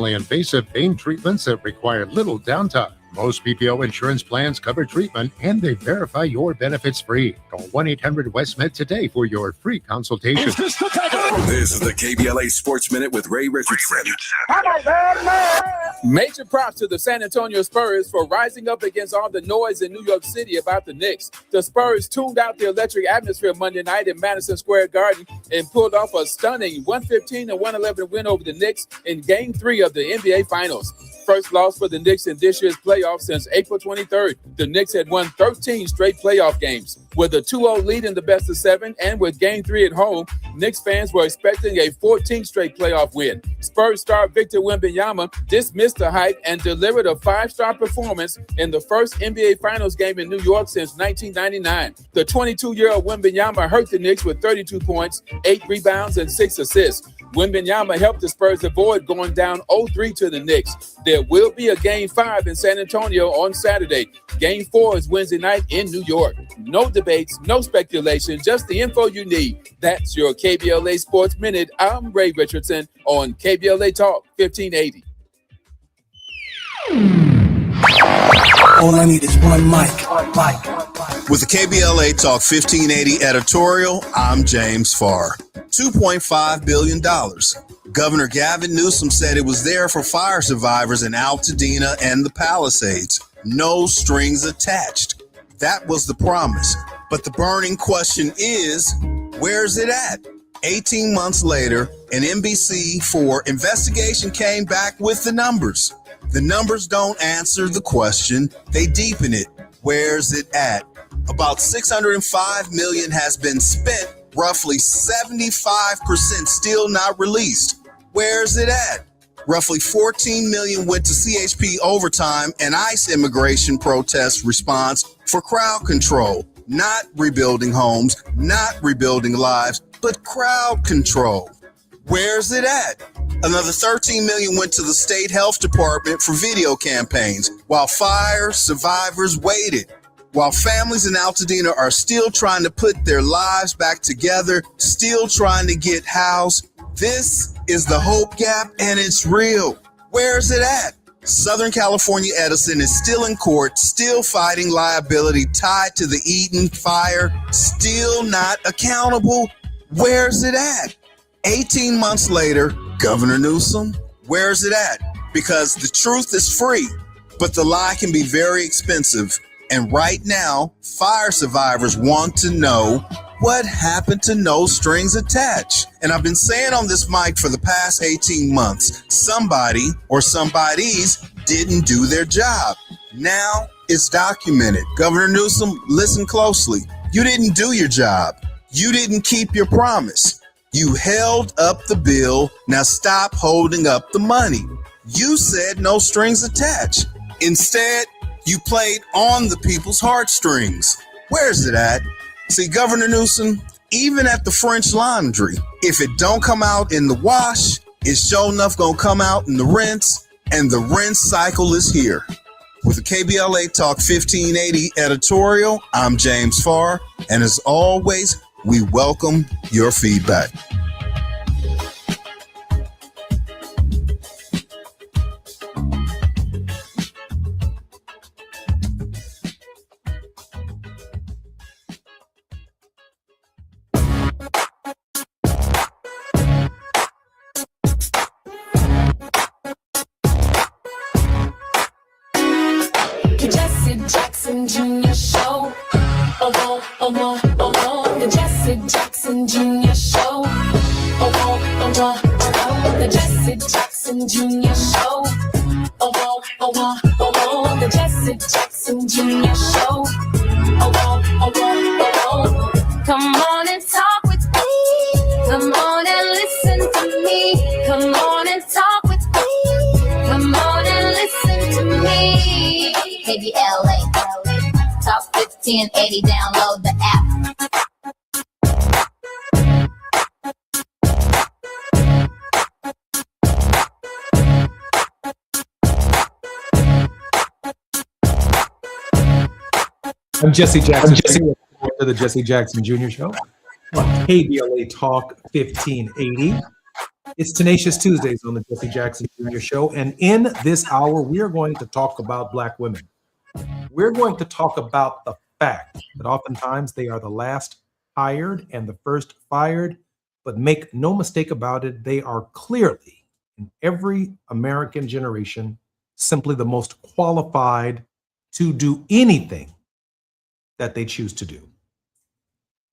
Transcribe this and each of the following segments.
Invasive pain treatments that require little downtime. Most PPO insurance plans cover treatment and they verify your benefits free. Call 1-800-WEST-MED today for your free consultation. This is the KBLA Sports Minute with Ray Richardson. Major props to the San Antonio Spurs for rising up against all the noise in New York City about the Knicks. The Spurs tuned out the electric atmosphere Monday night in Madison Square Garden and pulled off a stunning 115-111 win over the Knicks in Game 3 of the NBA Finals. First loss for the Knicks in this year's playoffs since April 23rd. The Knicks had won 13 straight playoff games. With a 2-0 lead in the best of 7 and with Game 3 at home, Knicks fans were expecting a 14th straight playoff win. Spurs star Victor Wembanyama dismissed the hype and delivered a 5-star performance in the first NBA Finals game in New York since 1999. The 22-year-old Wembanyama hurt the Knicks with 32 points, 8 rebounds, and 6 assists. Wembanyama helped the Spurs avoid going down 0-3 to the Knicks. There will be a Game 5 in San Antonio on Saturday. Game 4 is Wednesday night in New York. No debates, no speculation, just the info you need. That's your KBLA Sports Minute. I'm Ray Richardson on KBLA Talk 1580. All I need is one mic. With the KBLA Talk 1580 editorial, I'm James Farr. $2.5 billion. Governor Gavin Newsom said it was there for fire survivors in Altadena and the Palisades. No strings attached. That was the promise. But the burning question is, where's it at? 18 months later, an NBC4 investigation came back with the numbers. The numbers don't answer the question, they deepen it. Where's it at? About $605 million has been spent, roughly 75% still not released. Where's it at? Roughly $14 million went to CHP overtime and ICE immigration protest response for crowd control. Not rebuilding homes, not rebuilding lives, but crowd control. Where's it at? Another $13 million went to the state health department for video campaigns while fire survivors waited. While families in Altadena are still trying to put their lives back together, still trying to get housed, this is the hope gap and it's real. Where's it at? Southern California Edison is still in court, still fighting liability tied to the Eaton fire, still not accountable. Where's it at? 18 months later, Governor Newsom, where's it at? Because the truth is free, but the lie can be very expensive. And right now, fire survivors want to know what happened to no strings attached. And I've been saying on this mic for the past 18 months, somebody or somebodies didn't do their job. Now it's documented. Governor Newsom, listen closely. You didn't do your job. You didn't keep your promise. You held up the bill. Now stop holding up the money. You said no strings attached. Instead, you played on the people's heartstrings. Where's it at? See, Governor Newsom, even at the French Laundry, if it don't come out in the wash, it's sure enough gonna come out in the rinse, and the rinse cycle is here. With the KBLA Talk 1580 editorial, I'm James Farr, and as always, we welcome your feedback. The Jesse Jackson Jr. Show. Oh, oh, oh, oh, oh, oh. The Jesse Jackson Jr. Show. Oh, oh, oh, oh, oh. Come on and talk with me. Come on and listen to me. Come on and talk with me. Come on and listen to me. KBLA. Talk 1580. Download the app. I'm Jesse Jackson. Welcome to the Jesse Jackson Jr. Show on KBLA Talk 1580. It's Tenacious Tuesdays on the Jesse Jackson Jr. Show. And in this hour, we are going to talk about Black women. We're going to talk about the fact that oftentimes they are the last hired and the first fired. But make no mistake about it, they are clearly, in every American generation, simply the most qualified to do anything that they choose to do.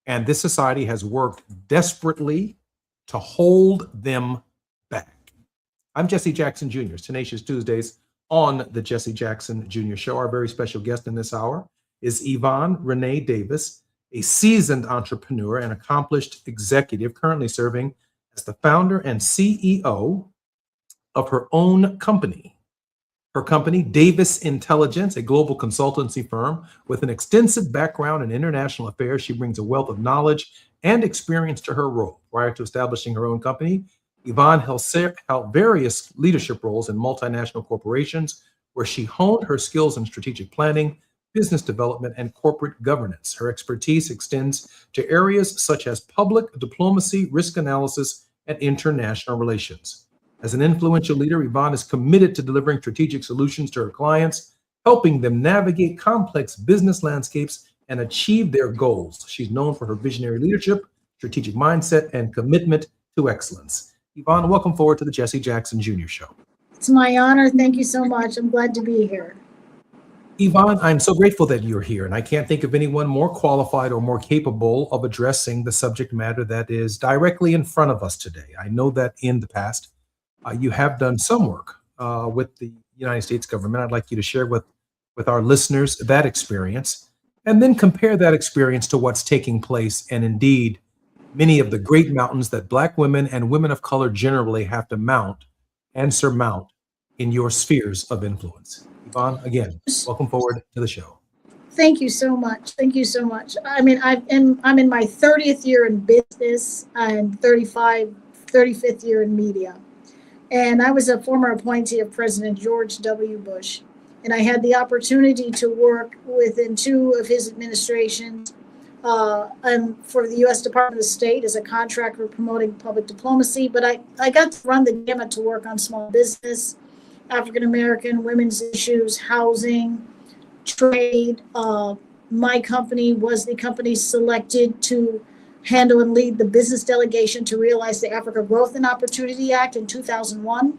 And this society has worked desperately to hold them back. I'm Jesse Jackson Jr. It's Tenacious Tuesdays on the Jesse Jackson Jr. Show. Our very special guest in this hour is Yvonne Renee Davis, a seasoned entrepreneur and accomplished executive currently serving as the founder and CEO of her own company. Her company, Davis Intelligence, a global consultancy firm with an extensive background in international affairs. She brings a wealth of knowledge and experience to her role. Prior to establishing her own company, Yvonne held various leadership roles in multinational corporations where she honed her skills in strategic planning, business development, and corporate governance. Her expertise extends to areas such as public diplomacy, risk analysis, and international relations. As an influential leader, Yvonne is committed to delivering strategic solutions to her clients, helping them navigate complex business landscapes and achieve their goals. She's known for her visionary leadership, strategic mindset, and commitment to excellence. Yvonne, welcome forward to the Jesse Jackson Jr. Show. It's my honor. Thank you so much. I'm glad to be here. Yvonne, I'm so grateful that you're here, and I can't think of anyone more qualified or more capable of addressing the subject matter that is directly in front of us today. I know that in the past, you have done some work with the United States government. I'd like you to share with our listeners that experience, and then compare that experience to what's taking place, and indeed, many of the great mountains that Black women and women of color generally have to mount and surmount in your spheres of influence. Yvonne, again, welcome forward to the show. Thank you so much. Thank you so much. I mean, I'm in my 30th year in business and 35th year in media. And I was a former appointee of President George W. Bush. And I had the opportunity to work within two of his administrations and for the U.S. Department of State as a contractor promoting public diplomacy. But I got to run the gamut to work on small business, African-American, women's issues, housing, trade. My company was the company selected to handle and lead the business delegation to realize the Africa Growth and Opportunity Act in 2001.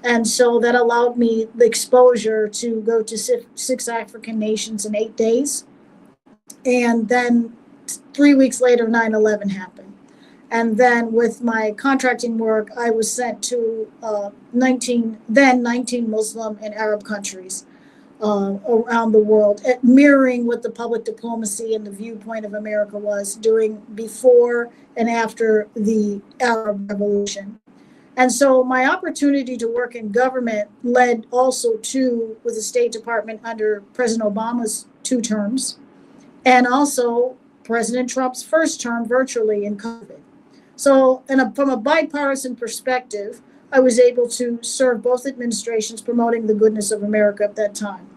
And so that allowed me the exposure to go to 6 African nations in 8 days. And then 3 weeks later, 9/11 happened. And then with my contracting work, I was sent to 19 Muslim and Arab countries around the world, mirroring what the public diplomacy and the viewpoint of America was doing before and after the Arab Revolution. And so my opportunity to work in government led also to with the State Department under President Obama's 2 terms, and also President Trump's first term virtually in COVID. So from a bipartisan perspective, I was able to serve both administrations promoting the goodness of America at that time.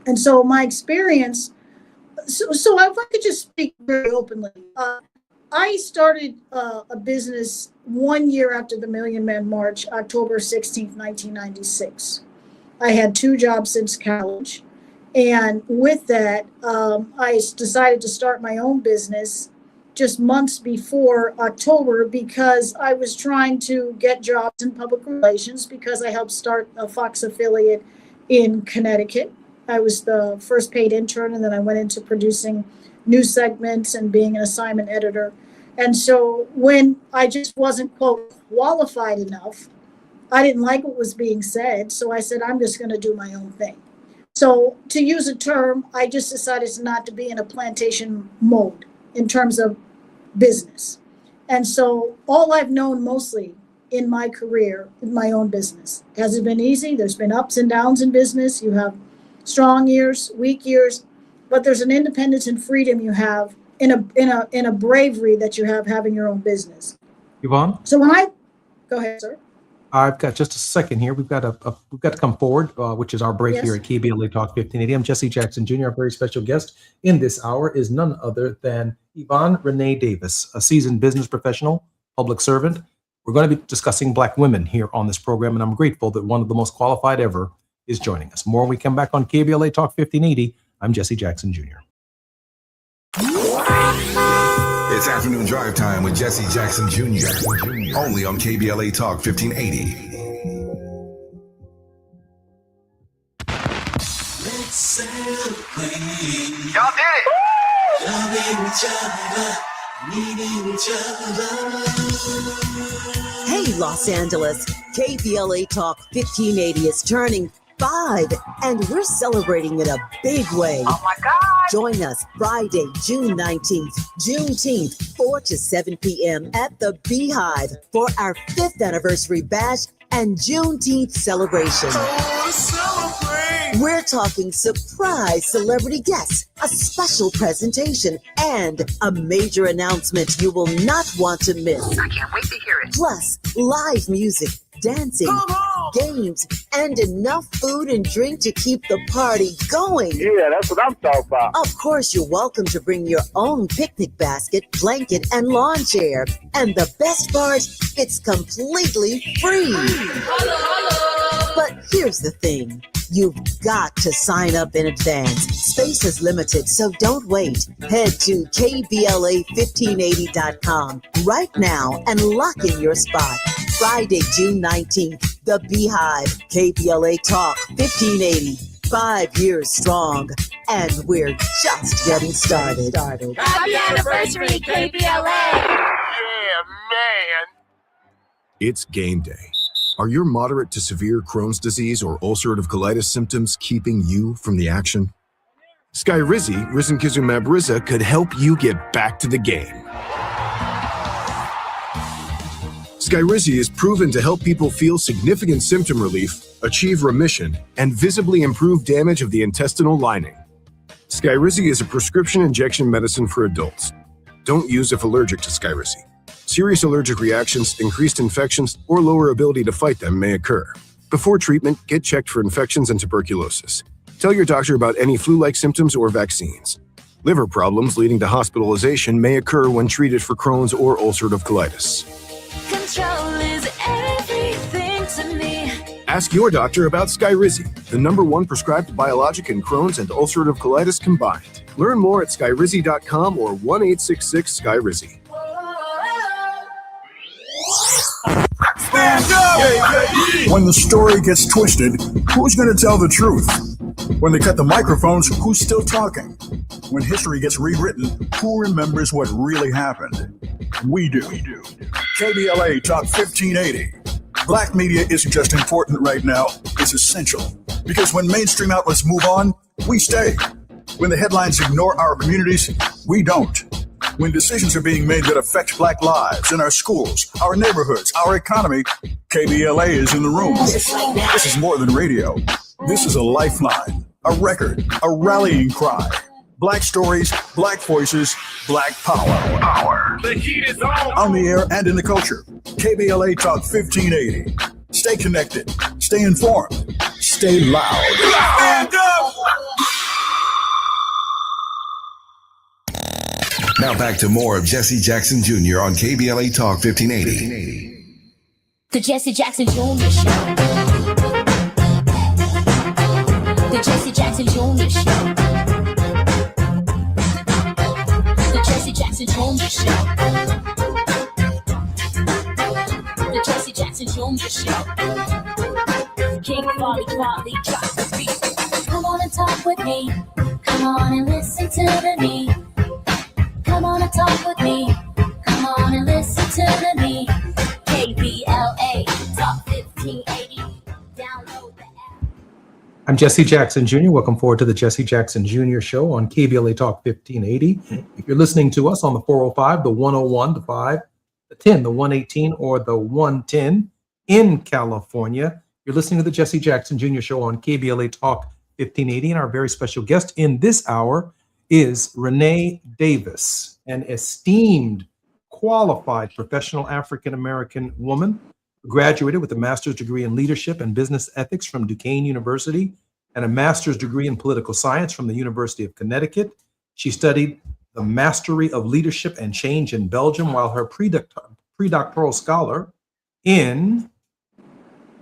And so my experience, so if I could just speak very openly, I started a business 1 year after the Million Man March, October 16th, 1996. I had 2 jobs since college. And with that, I decided to start my own business just months before October because I was trying to get jobs in public relations because I helped start a Fox affiliate in Connecticut. I was the first paid intern, and then I went into producing news segments and being an assignment editor. And so when I just wasn't, quote, qualified enough, I didn't like what was being said. So I said, I'm just going to do my own thing. So to use a term, I just decided not to be in a plantation mode in terms of business. And so all I've known mostly in my career, in my own business, has it been easy? There's been ups and downs in business. You have strong years, weak years, but there's an independence and freedom you have in a bravery that you have having your own business. Yvonne? So when I go ahead, sir. I've got just a second here. We've got to come forward, which is our break Yes. here at KBLA Talk 1580. I'm Jesse Jackson Jr. Our very special guest in this hour is none other than Yvonne Renee Davis, a seasoned business professional, public servant. We're going to be discussing Black women here on this program, and I'm grateful that one of the most qualified ever is joining us. More when we come back on KBLA Talk 1580. I'm Jesse Jackson Jr. It's afternoon drive time with Jesse Jackson Jr. Only on KBLA Talk 1580. Let's celebrate. Y'all did it. Loving each other, needing each other. Hey, Los Angeles, KBLA Talk 1580 is turning 5, and we're celebrating in a big way. Oh my God. Join us Friday, June 19th, Juneteenth, 4 to 7 p.m. at the Beehive for our 5th anniversary bash and Juneteenth celebration. We're talking surprise celebrity guests, a special presentation, and a major announcement you will not want to miss. I can't wait to hear it. Plus, live music, dancing, games, and enough food and drink to keep the party going. Yeah, that's what I'm talking about. Of course, you're welcome to bring your own picnic basket, blanket, and lawn chair. And the best part, it's completely free. But here's the thing. You've got to sign up in advance. Space is limited, so don't wait. Head to KBLA1580.com right now and lock in your spot. Friday, June 19th, The Beehive, KBLA Talk 1580. 5 years strong, and we're just getting started. Happy anniversary, KBLA! Yeah, man. It's game day. Are your moderate to severe Crohn's disease or ulcerative colitis symptoms keeping you from the action? Skyrizi, risankizumab Riza, could help you get back to the game. Skyrizi is proven to help people feel significant symptom relief, achieve remission, and visibly improve damage of the intestinal lining. Skyrizi is a prescription injection medicine for adults. Don't use if allergic to Skyrizi. Serious allergic reactions, increased infections, or lower ability to fight them may occur. Before treatment, get checked for infections and tuberculosis. Tell your doctor about any flu-like symptoms or vaccines. Liver problems leading to hospitalization may occur when treated for Crohn's or ulcerative colitis. Control is everything to me. Ask your doctor about Skyrizi, the #1 prescribed biologic in Crohn's and ulcerative colitis combined. Learn more at skyrizi.com or 1-866-SKYRIZI. Stand up! When the story gets twisted, who's going to tell the truth? When they cut the microphones, who's still talking? When history gets rewritten, who remembers what really happened? We do. KBLA Talk 1580. Black media isn't just important right now, it's essential. Because when mainstream outlets move on, we stay. When the headlines ignore our communities, we don't. When decisions are being made that affect Black lives in our schools, our neighborhoods, our economy, KBLA is in the room. This is more than radio. This is a lifeline, a record, a rallying cry. Black stories, Black voices, Black power. The heat is on. On the air and in the culture. KBLA Talk 1580. Stay connected. Stay informed. Stay loud. Stand up! Now back to more of Jesse Jackson Jr. on KBLA Talk 1580. The Jesse Jackson Jr. Show. The Jesse Jackson Jr. Show. The Jesse Jackson Jr. Show. The Jesse Jackson Jr. Show. King Quality drop the beat. Come on and talk with me. Come on and listen to the beat. Come on and talk with me. Come opportunity. KBLA Talk 1580. Download the app. I'm Jesse Jackson Jr. Welcome forward to the Jesse Jackson Jr. Show on KBLA Talk 1580. If you're listening to us on the 405, the 101, the 5, the 10, the 118, or the 110 in California, you're listening to the Jesse Jackson Jr. Show on KBLA Talk 1580. And our very special guest in this hour is Renee Davis, an esteemed, qualified professional African-American woman who graduated with a master's degree in leadership and business ethics from Duquesne University and a master's degree in political science from the University of Connecticut. She studied the mastery of leadership and change in Belgium, while her pre-doctoral scholar in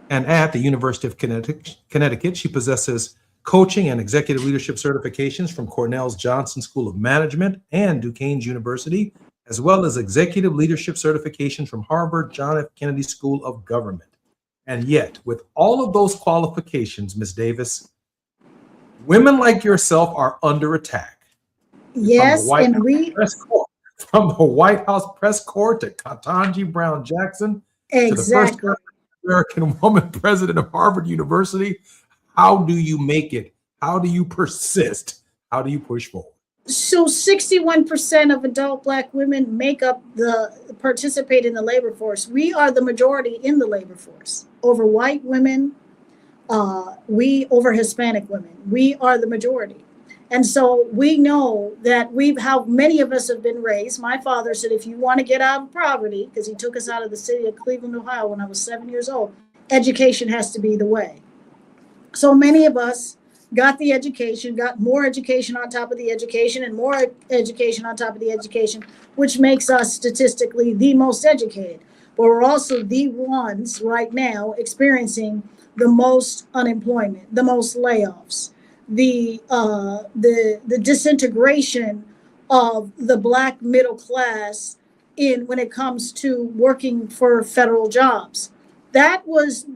and at the University of Connecticut. She possesses coaching and executive leadership certifications from Cornell's Johnson School of Management and Duquesne University, as well as executive leadership certifications from Harvard John F. Kennedy School of Government. And yet, with all of those qualifications, Ms. Davis, women like yourself are under attack. Yes, and from the White House press corps to Ketanji Brown Jackson, to the first American woman president of Harvard University. How do you make it? How do you persist? How do you push forward? So 61% of adult Black women participate in the labor force. We are the majority in the labor force. Over white women, over Hispanic women. We are the majority. And so we know that how many of us have been raised. My father said, if you want to get out of poverty, because he took us out of the city of Cleveland, Ohio when I was 7 years old, education has to be the way. So many of us got the education, got more education on top of the education and more education on top of the education, which makes us statistically the most educated. But we're also the ones right now experiencing the most unemployment, the most layoffs, the disintegration of the Black middle class when it comes to working for federal jobs. That was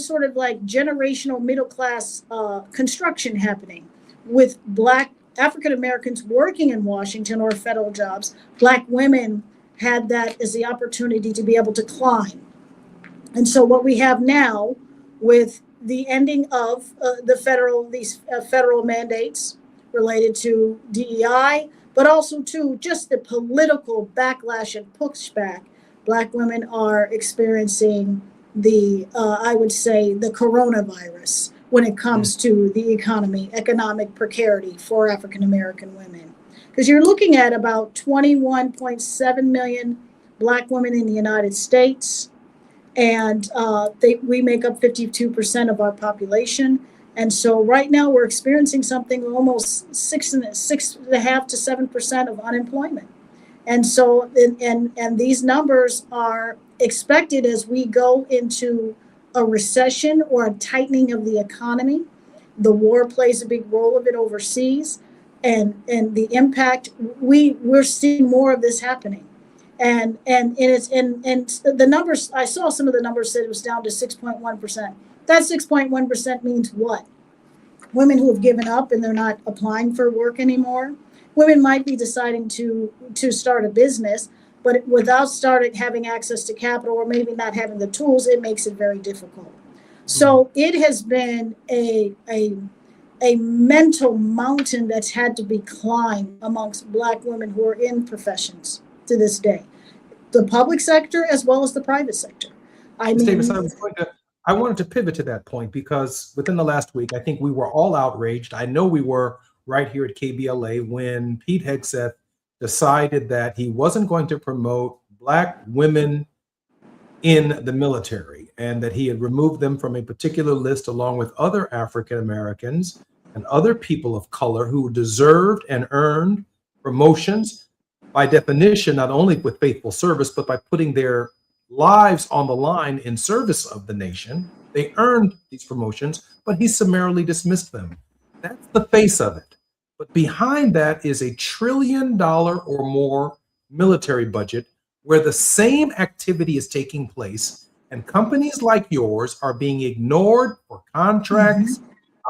sort of like generational middle class construction happening with Black African Americans working in Washington or federal jobs. Black women had that as the opportunity to be able to climb. And so what we have now with the ending of these federal mandates related to DEI, but also to just the political backlash and pushback, Black women are experiencing I would say the coronavirus when it comes to the economy, economic precarity for African American women. Because you're looking at about 21.7 million Black women in the United States, and we make up 52% of our population. And so right now we're experiencing something almost 6.5 to 7% of unemployment. And so, and these numbers are expected as we go into a recession or a tightening of the economy. The war plays a big role of it overseas, and the impact. We're seeing more of this happening, and the numbers. I saw some of the numbers said it was down to 6.1%. That 6.1% means what? Women who have given up and they're not applying for work anymore. Women might be deciding to start a business, but without having access to capital or maybe not having the tools, it makes it very difficult. So it has been a mental mountain that's had to be climbed amongst Black women who are in professions to this day, the public sector as well as the private sector. Ms. Davis, I wanted to pivot to that point because within the last week, I think we were all outraged. I know we were right here at KBLA when Pete Hegseth decided that he wasn't going to promote Black women in the military and that he had removed them from a particular list along with other African Americans and other people of color who deserved and earned promotions by definition, not only with faithful service, but by putting their lives on the line in service of the nation. They earned these promotions, but he summarily dismissed them. That's the face of it. But behind that is $1 trillion or more military budget where the same activity is taking place and companies like yours are being ignored for contracts,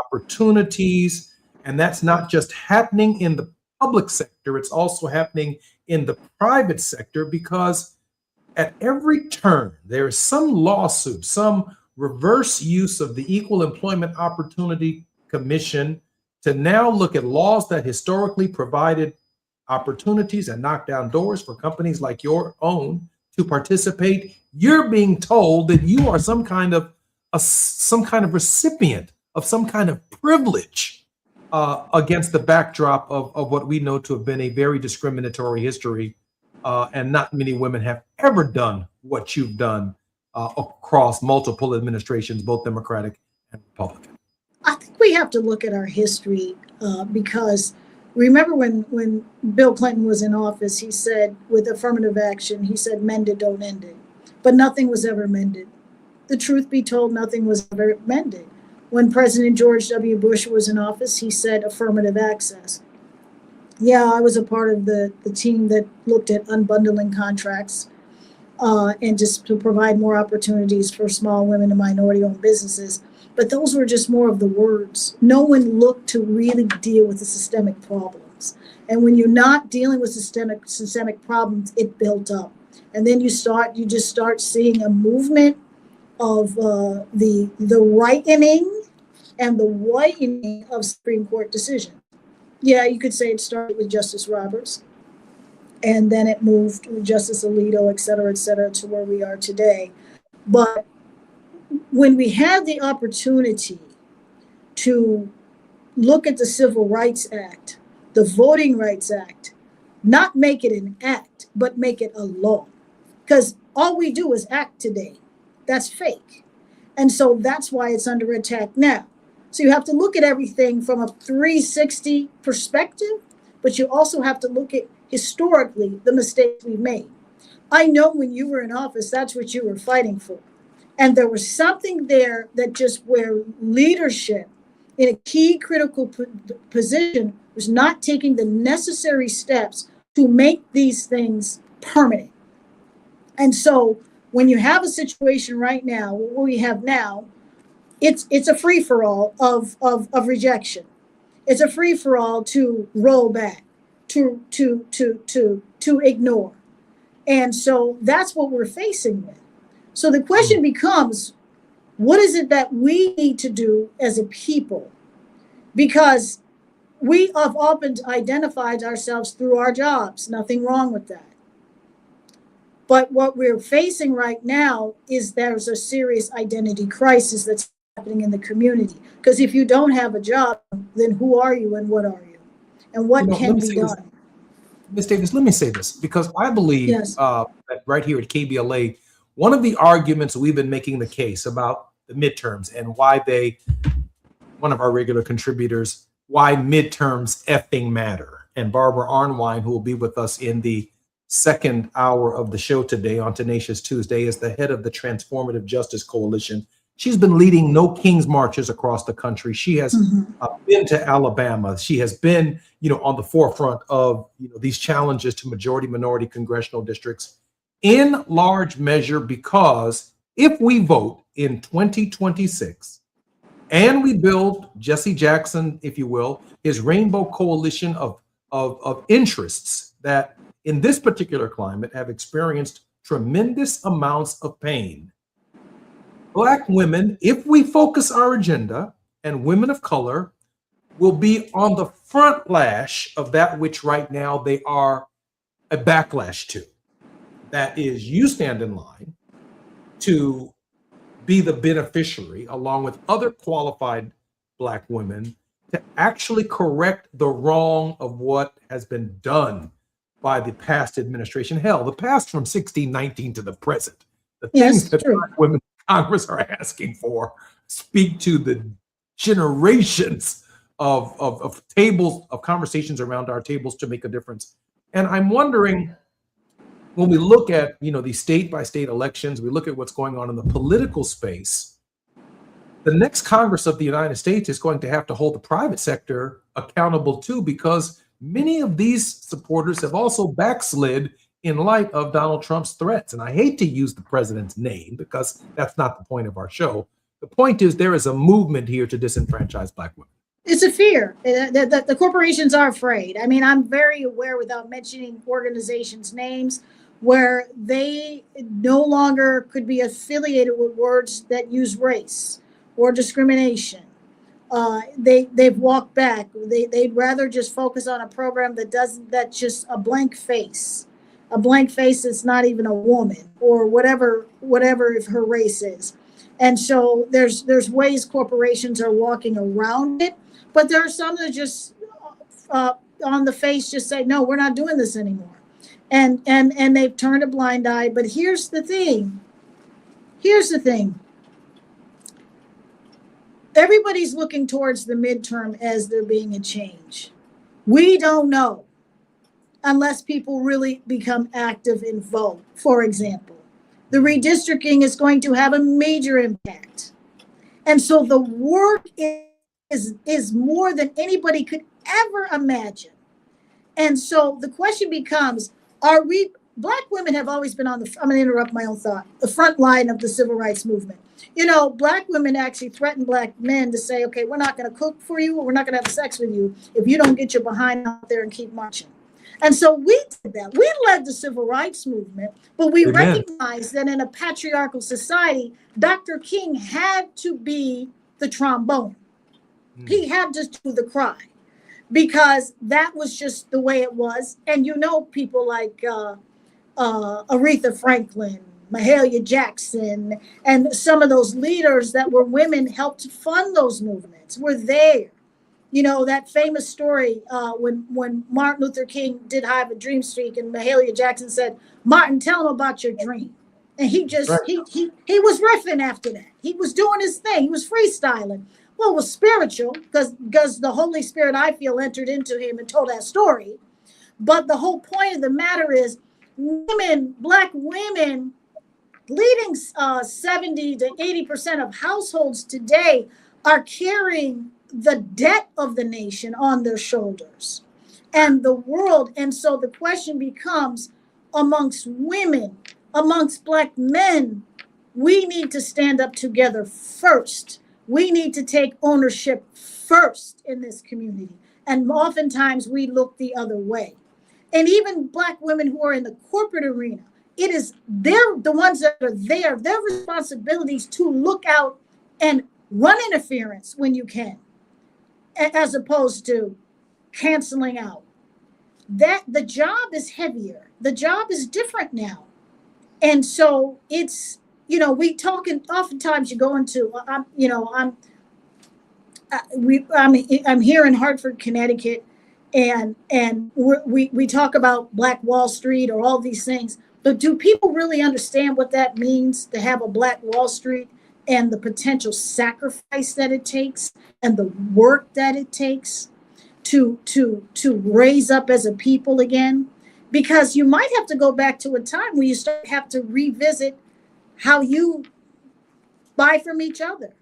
opportunities, and that's not just happening in the public sector, it's also happening in the private sector because at every turn, there is some lawsuit, some reverse use of the Equal Employment Opportunity Commission to now look at laws that historically provided opportunities and knocked down doors for companies like your own to participate. You're being told that you are some kind of recipient of some kind of privilege against the backdrop of what we know to have been a very discriminatory history, and not many women have ever done what you've done across multiple administrations, both Democratic and Republican. I think we have to look at our history because remember when Bill Clinton was in office, he said with affirmative action, he said mend it, don't end it. But nothing was ever mended. The truth be told, nothing was ever mended. When President George W. Bush was in office, he said affirmative access. Yeah, I was a part of the team that looked at unbundling contracts and just to provide more opportunities for small women and minority-owned businesses. But those were just more of the words. No one looked to really deal with the systemic problems. And when you're not dealing with systemic problems, it built up. And then you just start seeing a movement of the rightening and the whitening of Supreme Court decisions. Yeah, you could say it started with Justice Roberts, and then it moved with Justice Alito, et cetera, to where we are today. But when we had the opportunity to look at the Civil Rights Act, the Voting Rights Act, not make it an act, but make it a law. Because all we do is act today. That's fake. And so that's why it's under attack now. So you have to look at everything from a 360 perspective, but you also have to look at historically the mistakes we've made. I know when you were in office, that's what you were fighting for. And there was something there that just where leadership in a key critical position was not taking the necessary steps to make these things permanent. And so when you have a situation right now, what we have now, it's a free-for-all of rejection. It's a free-for-all to roll back, to ignore. And so that's what we're facing with. So the question becomes, what is it that we need to do as a people? Because we have often identified ourselves through our jobs. Nothing wrong with that. But what we're facing right now is there's a serious identity crisis that's happening in the community. Because if you don't have a job, then who are you and what are you? And what can be done? Ms. Davis, let me say this, because I believe that right here at KBLA, one of the arguments we've been making the case about the midterms and why one of our regular contributors, why midterms effing matter. And Barbara Arnwine, who will be with us in the second hour of the show today on Tenacious Tuesday, is the head of the Transformative Justice Coalition. She's been leading No King's Marches across the country. She has been to Alabama. She has been, on the forefront of these challenges to majority-minority congressional districts, in large measure because if we vote in 2026 and we build Jesse Jackson, if you will, his rainbow coalition of interests that in this particular climate have experienced tremendous amounts of pain, Black women, if we focus our agenda, and women of color will be on the front lash of that which right now they are a backlash to. That is, you stand in line to be the beneficiary, along with other qualified Black women, to actually correct the wrong of what has been done by the past administration. Hell, the past from 1619 to the present. The things that Black women in Congress are asking for speak to the generations of tables, of conversations around our tables to make a difference. And I'm wondering, when we look at these state by state elections, we look at what's going on in the political space, the next Congress of the United States is going to have to hold the private sector accountable too, because many of these supporters have also backslid in light of Donald Trump's threats. And I hate to use the president's name because that's not the point of our show. The point is there is a movement here to disenfranchise Black women. It's a fear. The corporations are afraid. I mean, I'm very aware, without mentioning organizations' names, where they no longer could be affiliated with words that use race or discrimination. They've walked back. They'd rather just focus on a program that's just a blank face that's not even a woman or whatever if her race is. And so there's ways corporations are walking around it, but there are some that just on the face just say, no, we're not doing this anymore. And they've turned a blind eye. But here's the thing. Everybody's looking towards the midterm as there being a change. We don't know unless people really become active and vote. For example, the redistricting is going to have a major impact. And so the work is more than anybody could ever imagine. And so the question becomes, Black women have always been I'm going to interrupt my own thought, the front line of the civil rights movement. Black women actually threaten Black men to say, okay, we're not going to cook for you, or we're not going to have sex with you if you don't get your behind out there and keep marching. And so we did that. We led the civil rights movement, but we recognized that in a patriarchal society, Dr. King had to be the trombone. He had to do the cry because that was just the way it was. And people like Aretha Franklin, Mahalia Jackson, and some of those leaders that were women helped fund those movements were there. That famous story when Martin Luther King did Have a Dream Streak and Mahalia Jackson said, Martin, tell him about your dream. And he just, he was riffing after that. He was doing his thing. He was freestyling. Well, it was spiritual because the Holy Spirit, I feel, entered into him and told that story. But the whole point of the matter is Black women, leading 70 to 80% of households today are carrying the debt of the nation on their shoulders and the world. And so the question becomes, amongst women, amongst Black men, we need to stand up together first. We need to take ownership first in this community. And oftentimes we look the other way. And even Black women who are in the corporate arena, they're the ones that are there. Their responsibilities to look out and run interference when you can, as opposed to canceling out. That the job is heavier. The job is different now. And so it's, we talk, and oftentimes you go into, I'm here in Hartford, Connecticut, and we talk about Black Wall Street or all these things, but do people really understand what that means to have a Black Wall Street and the potential sacrifice that it takes and the work that it takes to raise up as a people again? Because you might have to go back to a time where you have to revisit how you buy from each other,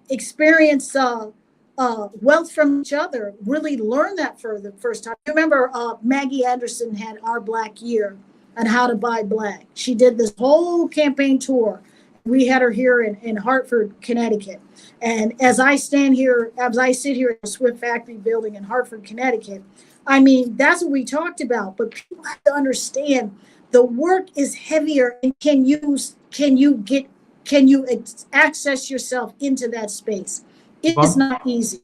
experience wealth from each other, really learn that for the first time. You remember Maggie Anderson had Our Black Year on how to buy Black. She did this whole campaign tour. We had her here in Hartford, Connecticut. And as I sit here in the Swift Factory building in Hartford, Connecticut, that's what we talked about. But people have to understand the work is heavier, and can you access yourself into that space? It is not easy.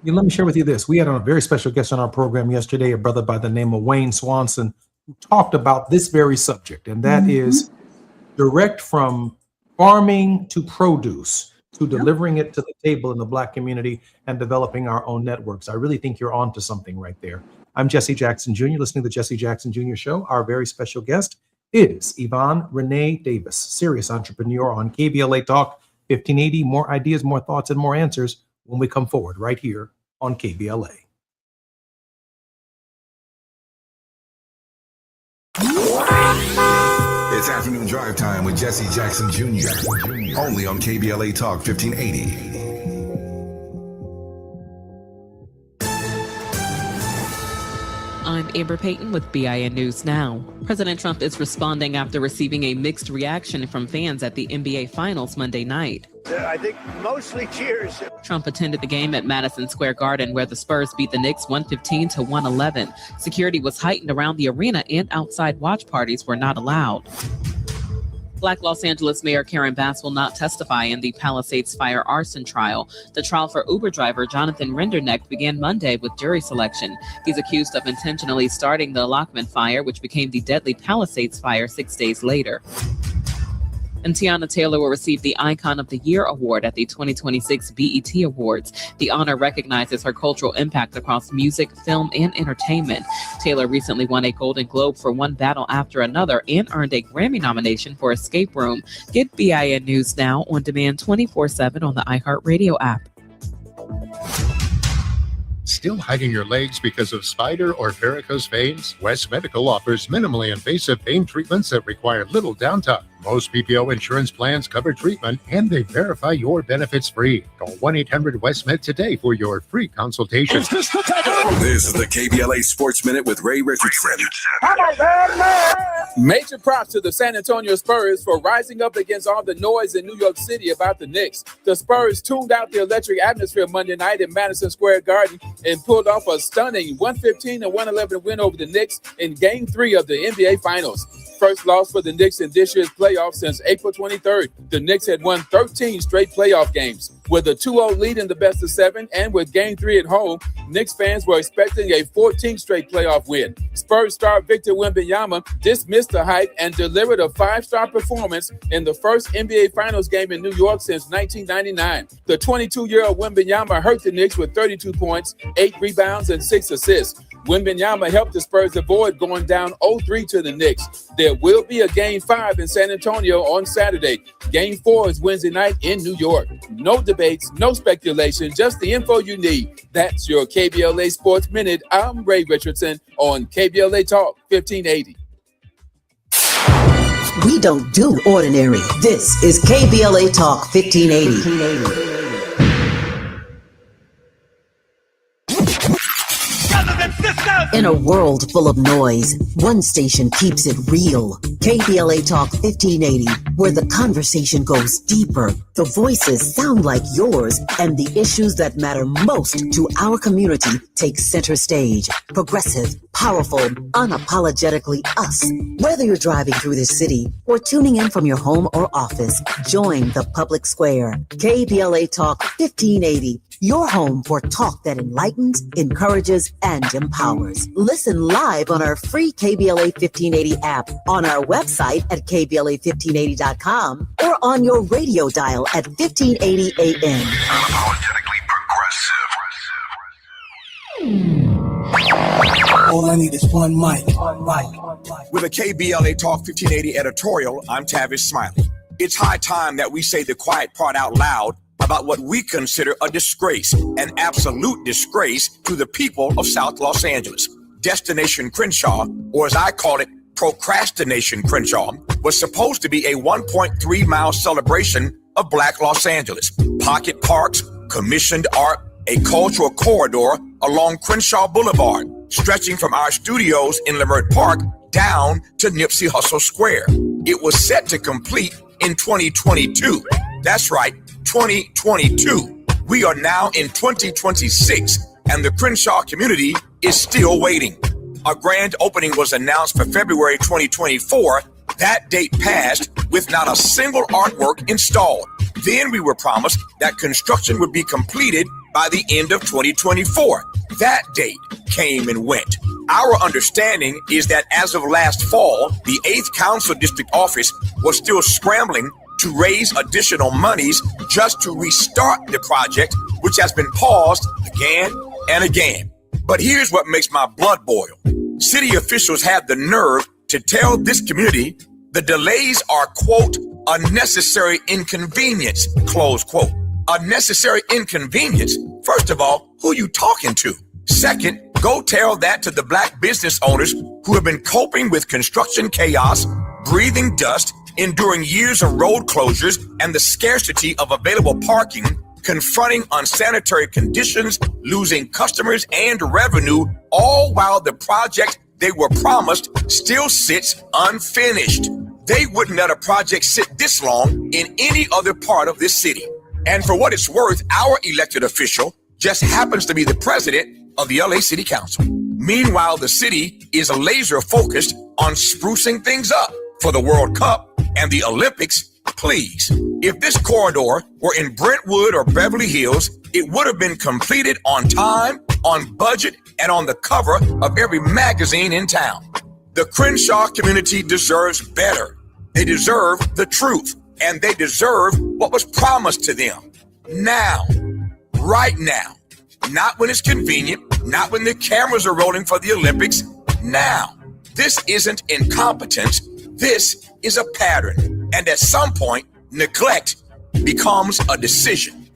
Let me share with you this. We had a very special guest on our program yesterday, a brother by the name of Wayne Swanson, who talked about this very subject, and that is direct from farming to produce to delivering it to the table in the Black community and developing our own networks. I really think you're on to something right there. I'm Jesse Jackson Jr., listening to the Jesse Jackson Jr. Show. Our very special guest is Yvonne Renee Davis, serious entrepreneur on KBLA Talk 1580. More ideas, more thoughts, and more answers when we come forward right here on KBLA. It's afternoon drive time with Jesse Jackson Jr. Only on KBLA Talk 1580. I'm Amber Payton with BIN News Now. President Trump is responding after receiving a mixed reaction from fans at the NBA Finals Monday night. I think mostly cheers. Trump attended the game at Madison Square Garden, where the Spurs beat the Knicks 115 to 111. Security was heightened around the arena, and outside watch parties were not allowed. Black Los Angeles Mayor Karen Bass will not testify in the Palisades fire arson trial. The trial for Uber driver Jonathan Rinderknecht began Monday with jury selection. He's accused of intentionally starting the Lockman fire, which became the deadly Palisades fire 6 days later. And Tiana Taylor will receive the Icon of the Year award at the 2026 BET Awards. The honor recognizes her cultural impact across music, film, and entertainment. Taylor recently won a Golden Globe for One Battle After Another and earned a Grammy nomination for Escape Room. Get BIN News Now on demand 24/7 on the iHeartRadio app. Still hiding your legs because of spider or varicose veins? West Medical offers minimally invasive vein treatments that require little downtime. Most PPO insurance plans cover treatment, and they verify your benefits free. Call 1-800-WEST-MED today for your free consultation. This is the KBLA Sports Minute with Ray Richardson. Major props to the San Antonio Spurs for rising up against all the noise in New York City about the Knicks. The Spurs tuned out the electric atmosphere Monday night in Madison Square Garden and pulled off a stunning 115-111 win over the Knicks in Game 3 of the NBA Finals. First loss for the Knicks in this year's playoffs since April 23rd. The Knicks had won 13 straight playoff games. With a 2-0 lead in the best of 7 and with Game 3 at home, Knicks fans were expecting a 14th straight playoff win. Spurs star Victor Wembanyama dismissed the hype and delivered a 5-star performance in the first NBA Finals game in New York since 1999. The 22-year-old Wembanyama hurt the Knicks with 32 points, 8 rebounds, and 6 assists. Wembanyama helped the Spurs avoid going down 0-3 to the Knicks. There will be a Game 5 in San Antonio on Saturday. Game 4 is Wednesday night in New York. No debates, no speculation, just the info you need. That's your KBLA Sports Minute. I'm Ray Richardson on KBLA Talk 1580. We don't do ordinary. This is KBLA Talk 1580. In a world full of noise, one station keeps it real. KBLA Talk 1580, where the conversation goes deeper, the voices sound like yours, and the issues that matter most to our community take center stage. Progressive, powerful, unapologetically us. Whether you're driving through the city or tuning in from your home or office, join the public square. KBLA Talk 1580. Your home for talk that enlightens, encourages, and empowers. Listen live on our free KBLA 1580 app, on our website at KBLA1580.com, or on your radio dial at 1580 AM. Unapologetically progressive. All I need is one mic. With a KBLA Talk 1580 editorial, I'm Tavish Smiley. It's high time that we say the quiet part out loud about what we consider a disgrace, an absolute disgrace to the people of South Los Angeles. Destination Crenshaw, or as I call it, Procrastination Crenshaw, was supposed to be a 1.3-mile celebration of Black Los Angeles. Pocket parks, commissioned art, a cultural corridor along Crenshaw Boulevard, stretching from our studios in Leimert Park down to Nipsey Hussle Square. It was set to complete in 2022. That's right, 2022. We are now in 2026, and the Crenshaw community is still waiting. A grand opening was announced for February 2024. That date passed with not a single artwork installed. Then we were promised that construction would be completed by the end of 2024. That date came and went. Our understanding is that as of last fall, the 8th Council District Office was still scrambling to raise additional monies just to restart the project, which has been paused again and again. But here's what makes my blood boil. City officials had the nerve to tell this community the delays are, quote, a necessary inconvenience, close quote. A necessary inconvenience? First of all, who are you talking to? Second, go tell that to the Black business owners who have been coping with construction chaos, breathing dust, enduring years of road closures and the scarcity of available parking, confronting unsanitary conditions, losing customers and revenue, all while the project they were promised still sits unfinished. They wouldn't let a project sit this long in any other part of this city. And for what it's worth, our elected official just happens to be the president of the LA City Council. Meanwhile, the city is laser focused on sprucing things up for the World Cup and the Olympics. Please, if this corridor were in Brentwood or Beverly Hills, it would have been completed on time, on budget, and on the cover of every magazine in town. The Crenshaw community deserves better. They deserve the truth, and they deserve what was promised to them. Now, right now, not when it's convenient, not when the cameras are rolling for the Olympics. Now, this isn't incompetence. This is a pattern. And at some point, neglect becomes a decision.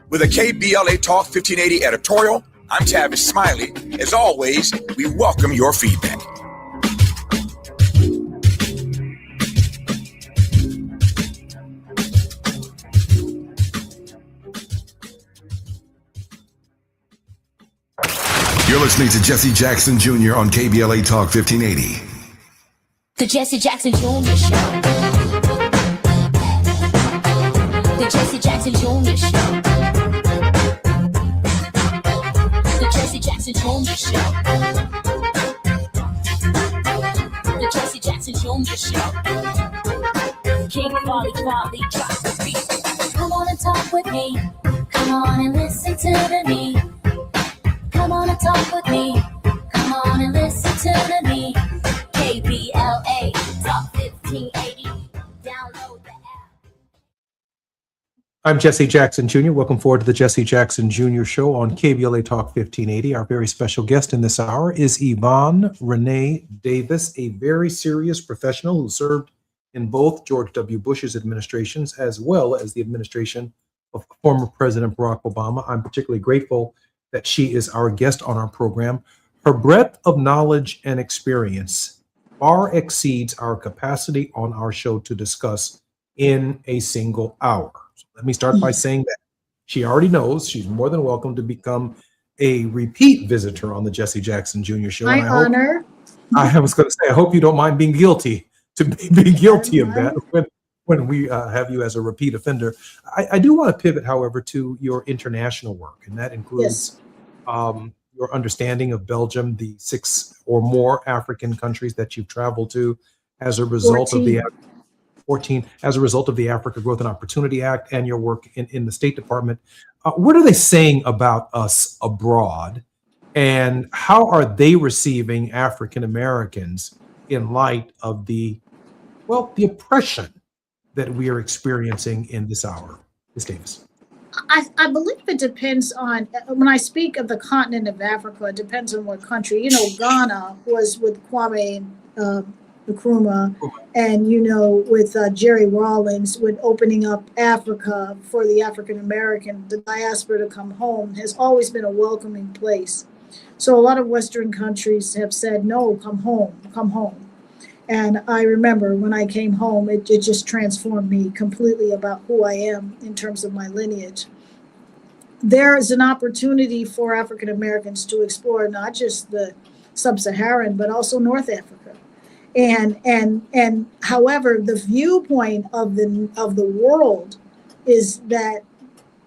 With a KBLA Talk 1580 editorial, I'm Tavis Smiley. As always, we welcome your feedback. You're listening to Jesse Jackson Jr. on KBLA Talk 1580. The Jesse Jackson Jr. Show. The Jesse Jackson Jr. Show. The Jesse Jackson Jr. Show. The Jesse Jackson Jr. Show. King Quality drop the beat. Come on and talk with me. Come on and listen to me. Come on and talk with me. Come on and listen to me. KBLA Talk 1580. Download the app. I'm Jesse Jackson Jr. Welcome forward to the Jesse Jackson Jr. Show on KBLA Talk 1580. Our very special guest in this hour is Yvonne Renee Davis, a very serious professional who served in both George W. Bush's administrations as well as the administration of former President Barack Obama. I'm particularly grateful that she is our guest on our program. Her breadth of knowledge and experience far exceeds our capacity on our show to discuss in a single hour. So let me start by saying that she already knows she's more than welcome to become a repeat visitor on the Jesse Jackson Jr. Show. My honor. I was going to say, I hope you don't mind being guilty of that when we have you as a repeat offender. I do want to pivot, however, to your international work, and that includes your understanding of Belgium, the 6 or more African countries that you've traveled to as a result 14. of the 14, as a result of the Africa Growth and Opportunity Act and your work in the State Department. What are they saying about us abroad, and how are they receiving African Americans in light of the oppression that we are experiencing in this hour? Ms. Davis. I believe it depends on, when I speak of the continent of Africa, it depends on what country. You know, Ghana was with Kwame Nkrumah, and, you know, with Jerry Rawlings, with opening up Africa for the African American, the diaspora to come home, has always been a welcoming place. So a lot of Western countries have said, no, come home, come home. And I remember when I came home, it just transformed me completely about who I am in terms of my lineage. There is an opportunity for African Americans to explore not just the sub-Saharan, but also North Africa. And however, the viewpoint of the world is that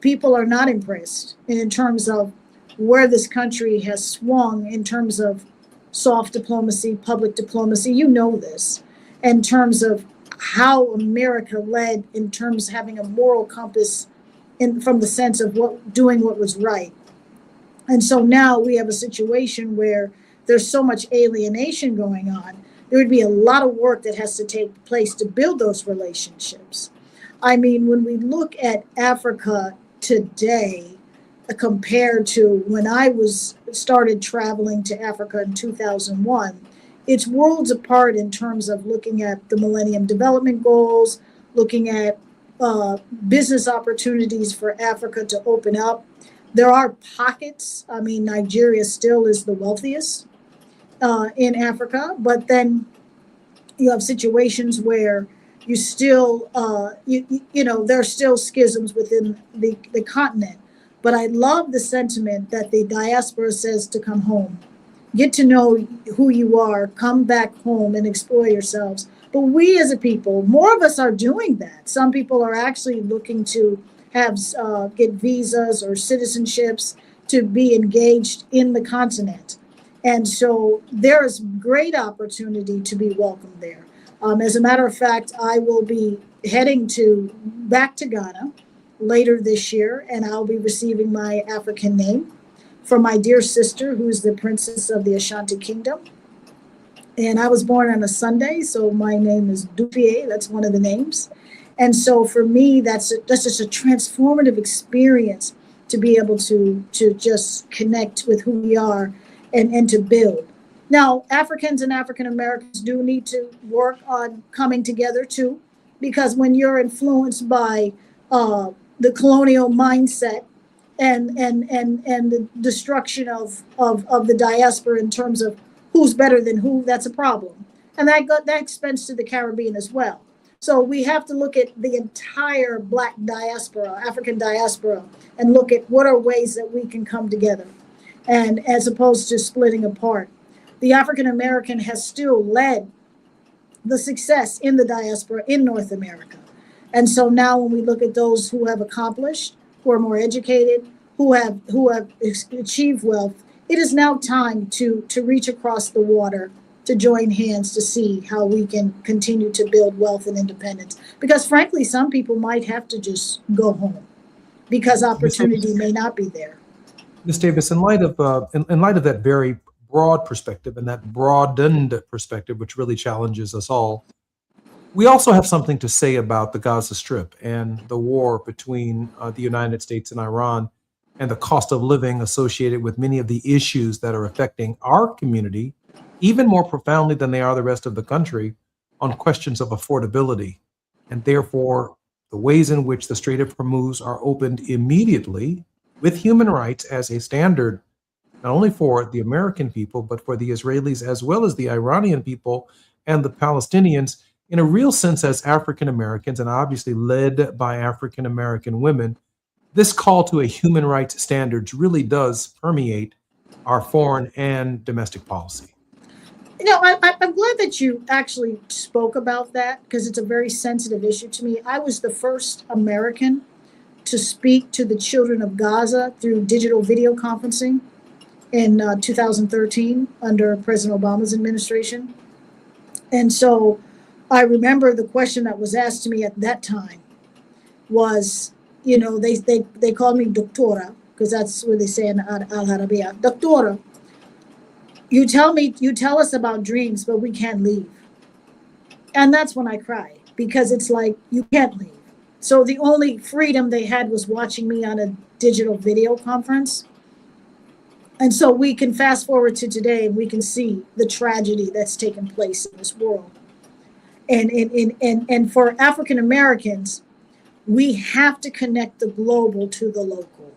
people are not impressed in terms of where this country has swung in terms of soft diplomacy, public diplomacy, you know this, in terms of how America led in terms of having a moral compass from the sense of doing what was right. And so now we have a situation where there's so much alienation going on. There would be a lot of work that has to take place to build those relationships. I mean, when we look at Africa today, compared to when I started traveling to Africa in 2001, it's worlds apart in terms of looking at the Millennium Development Goals, looking at business opportunities for Africa to open up. There are pockets. I mean, Nigeria still is the wealthiest in Africa, but then you have situations where you still, there are still schisms within the continent. But I love the sentiment that the diaspora says to come home. Get to know who you are, come back home and explore yourselves. But we as a people, more of us are doing that. Some people are actually looking to have get visas or citizenships to be engaged in the continent. And so there is great opportunity to be welcomed there. As a matter of fact, I will be heading back to Ghana later this year, and I'll be receiving my African name from my dear sister, who's the princess of the Ashanti Kingdom. And I was born on a Sunday, so my name is Dupie. That's one of the names. And so for me, that's just a transformative experience to be able to just connect with who we are and to build. Now, Africans and African Americans do need to work on coming together too, because when you're influenced by the colonial mindset and the destruction of the diaspora in terms of who's better than who, that's a problem. And that extends to the Caribbean as well. So we have to look at the entire Black diaspora, African diaspora, and look at what are ways that we can come together, and as opposed to splitting apart. The African American has still led the success in the diaspora in North America. And so now when we look at those who have accomplished, who are more educated, who have achieved wealth, it is now time to reach across the water, to join hands to see how we can continue to build wealth and independence. Because frankly, some people might have to just go home because opportunity may not be there. Ms. Davis, in light of that very broad perspective and that broadened perspective, which really challenges us all, we also have something to say about the Gaza Strip and the war between the United States and Iran, and the cost of living associated with many of the issues that are affecting our community, even more profoundly than they are the rest of the country, on questions of affordability. And therefore, the ways in which the Strait of Hormuz are opened immediately with human rights as a standard, not only for the American people, but for the Israelis as well as the Iranian people and the Palestinians, in a real sense as African Americans, and obviously led by African American women. This call to a human rights standards really does permeate our foreign and domestic policy. You know, I'm glad that you actually spoke about that, because it's a very sensitive issue to me. I was the first American to speak to the children of Gaza through digital video conferencing in 2013 under President Obama's administration. And so I remember the question that was asked to me at that time was, you know, they called me Doctora, because that's what they say in Al Arabiya. Doctora, you tell us about dreams, but we can't leave. And that's when I cried, because it's like, you can't leave. So the only freedom they had was watching me on a digital video conference. And so we can fast forward to today, and we can see the tragedy that's taken place in this world. And for African Americans, we have to connect the global to the local.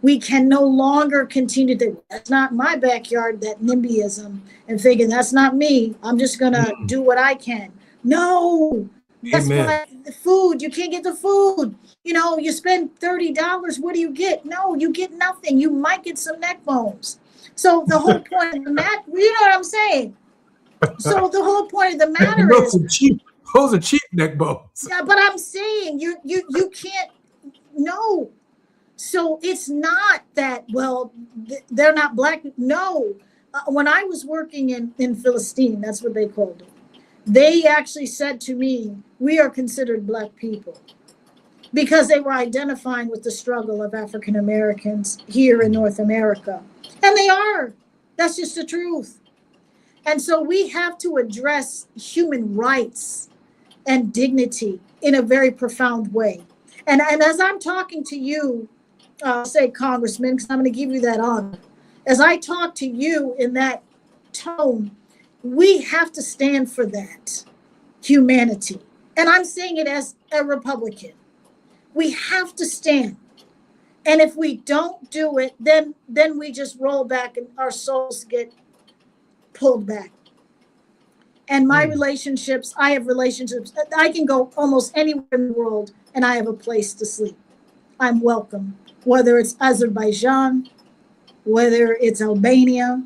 We can no longer continue to, that's not my backyard, that NIMBYism, and thinking that's not me. I'm just going to do what I can. No, that's why the food, you can't get the food. You know, you spend $30, what do you get? No, you get nothing. You might get some neck bones. So the whole point of the matter, you know what I'm saying? So the whole point of the matter is, those are cheap neck bones. Yeah, but I'm saying you can't. No. So it's not that, well, they're not black. No. When I was working in Philistine, that's what they called it. They actually said to me, we are considered black people, because they were identifying with the struggle of African Americans here in North America. And they are. That's just the truth. And so we have to address human rights and dignity in a very profound way. And as I'm talking to you, say Congressman, because I'm going to give you that honor, as I talk to you in that tone, we have to stand for that humanity. And I'm saying it as a Republican. We have to stand. And if we don't do it, then we just roll back and our souls get pulled back. And my relationships, I have relationships. I can go almost anywhere in the world and I have a place to sleep. I'm welcome, whether it's Azerbaijan, whether it's Albania.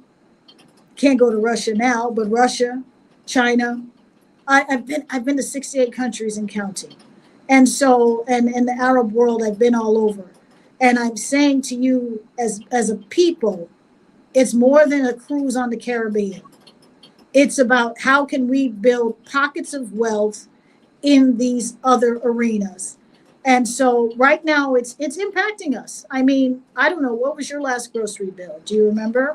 Can't go to Russia now, but Russia, China. I've been to 68 countries and counting. And so, and in the Arab world, I've been all over. And I'm saying to you as a people, it's more than a cruise on the Caribbean. It's about how can we build pockets of wealth in these other arenas. And so right now it's impacting us. I mean, I don't know, what was your last grocery bill? Do you remember?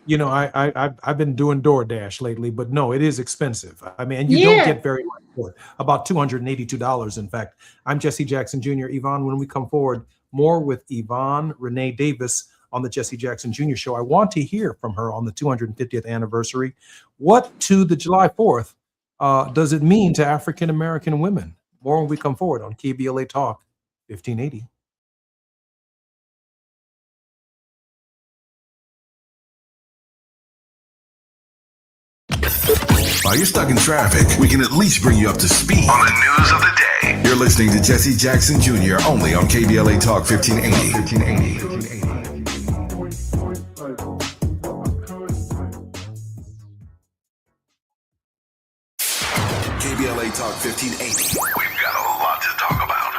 You know, I've been doing DoorDash lately, but no, it is expensive. I mean, and you don't get very much for it. About $282, in fact. I'm Jesse Jackson Jr. Yvonne, when we come forward, more with Yvonne Renee Davis on the Jesse Jackson Jr. Show. I want to hear from her on the 250th anniversary. What to the July 4th does it mean to African-American women? More when we come forward on KBLA Talk 1580. While you're stuck in traffic, we can at least bring you up to speed on the news of the day. You're listening to Jesse Jackson Jr. only on KBLA Talk 1580. KBLA Talk 1580. We've got a lot to talk about.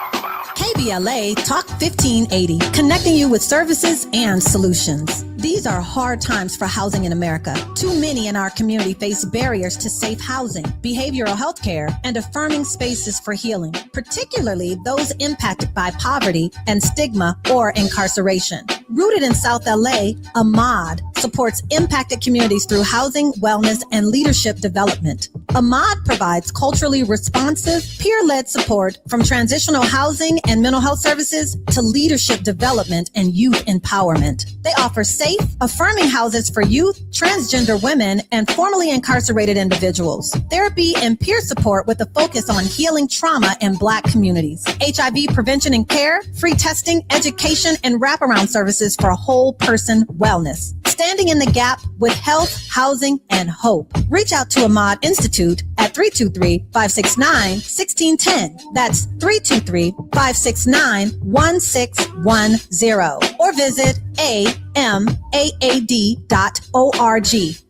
KBLA Talk 1580, connecting you with services and solutions. These are hard times for housing in America. Too many in our community face barriers to safe housing, behavioral health care, and affirming spaces for healing, particularly those impacted by poverty and stigma or incarceration. Rooted in South LA, Ahmad supports impacted communities through housing, wellness, and leadership development. Ahmad provides culturally responsive, peer-led support from transitional housing and mental health services to leadership development and youth empowerment. They offer safe, affirming houses for youth, transgender women, and formerly incarcerated individuals. Therapy and peer support with a focus on healing trauma in Black communities. HIV prevention and care, free testing, education, and wraparound services for whole person wellness. Standing in the gap with health, housing, and hope. Reach out to Ahmad Institute at 323-569-1610. That's 323-569-1610. Or visit amaad.org.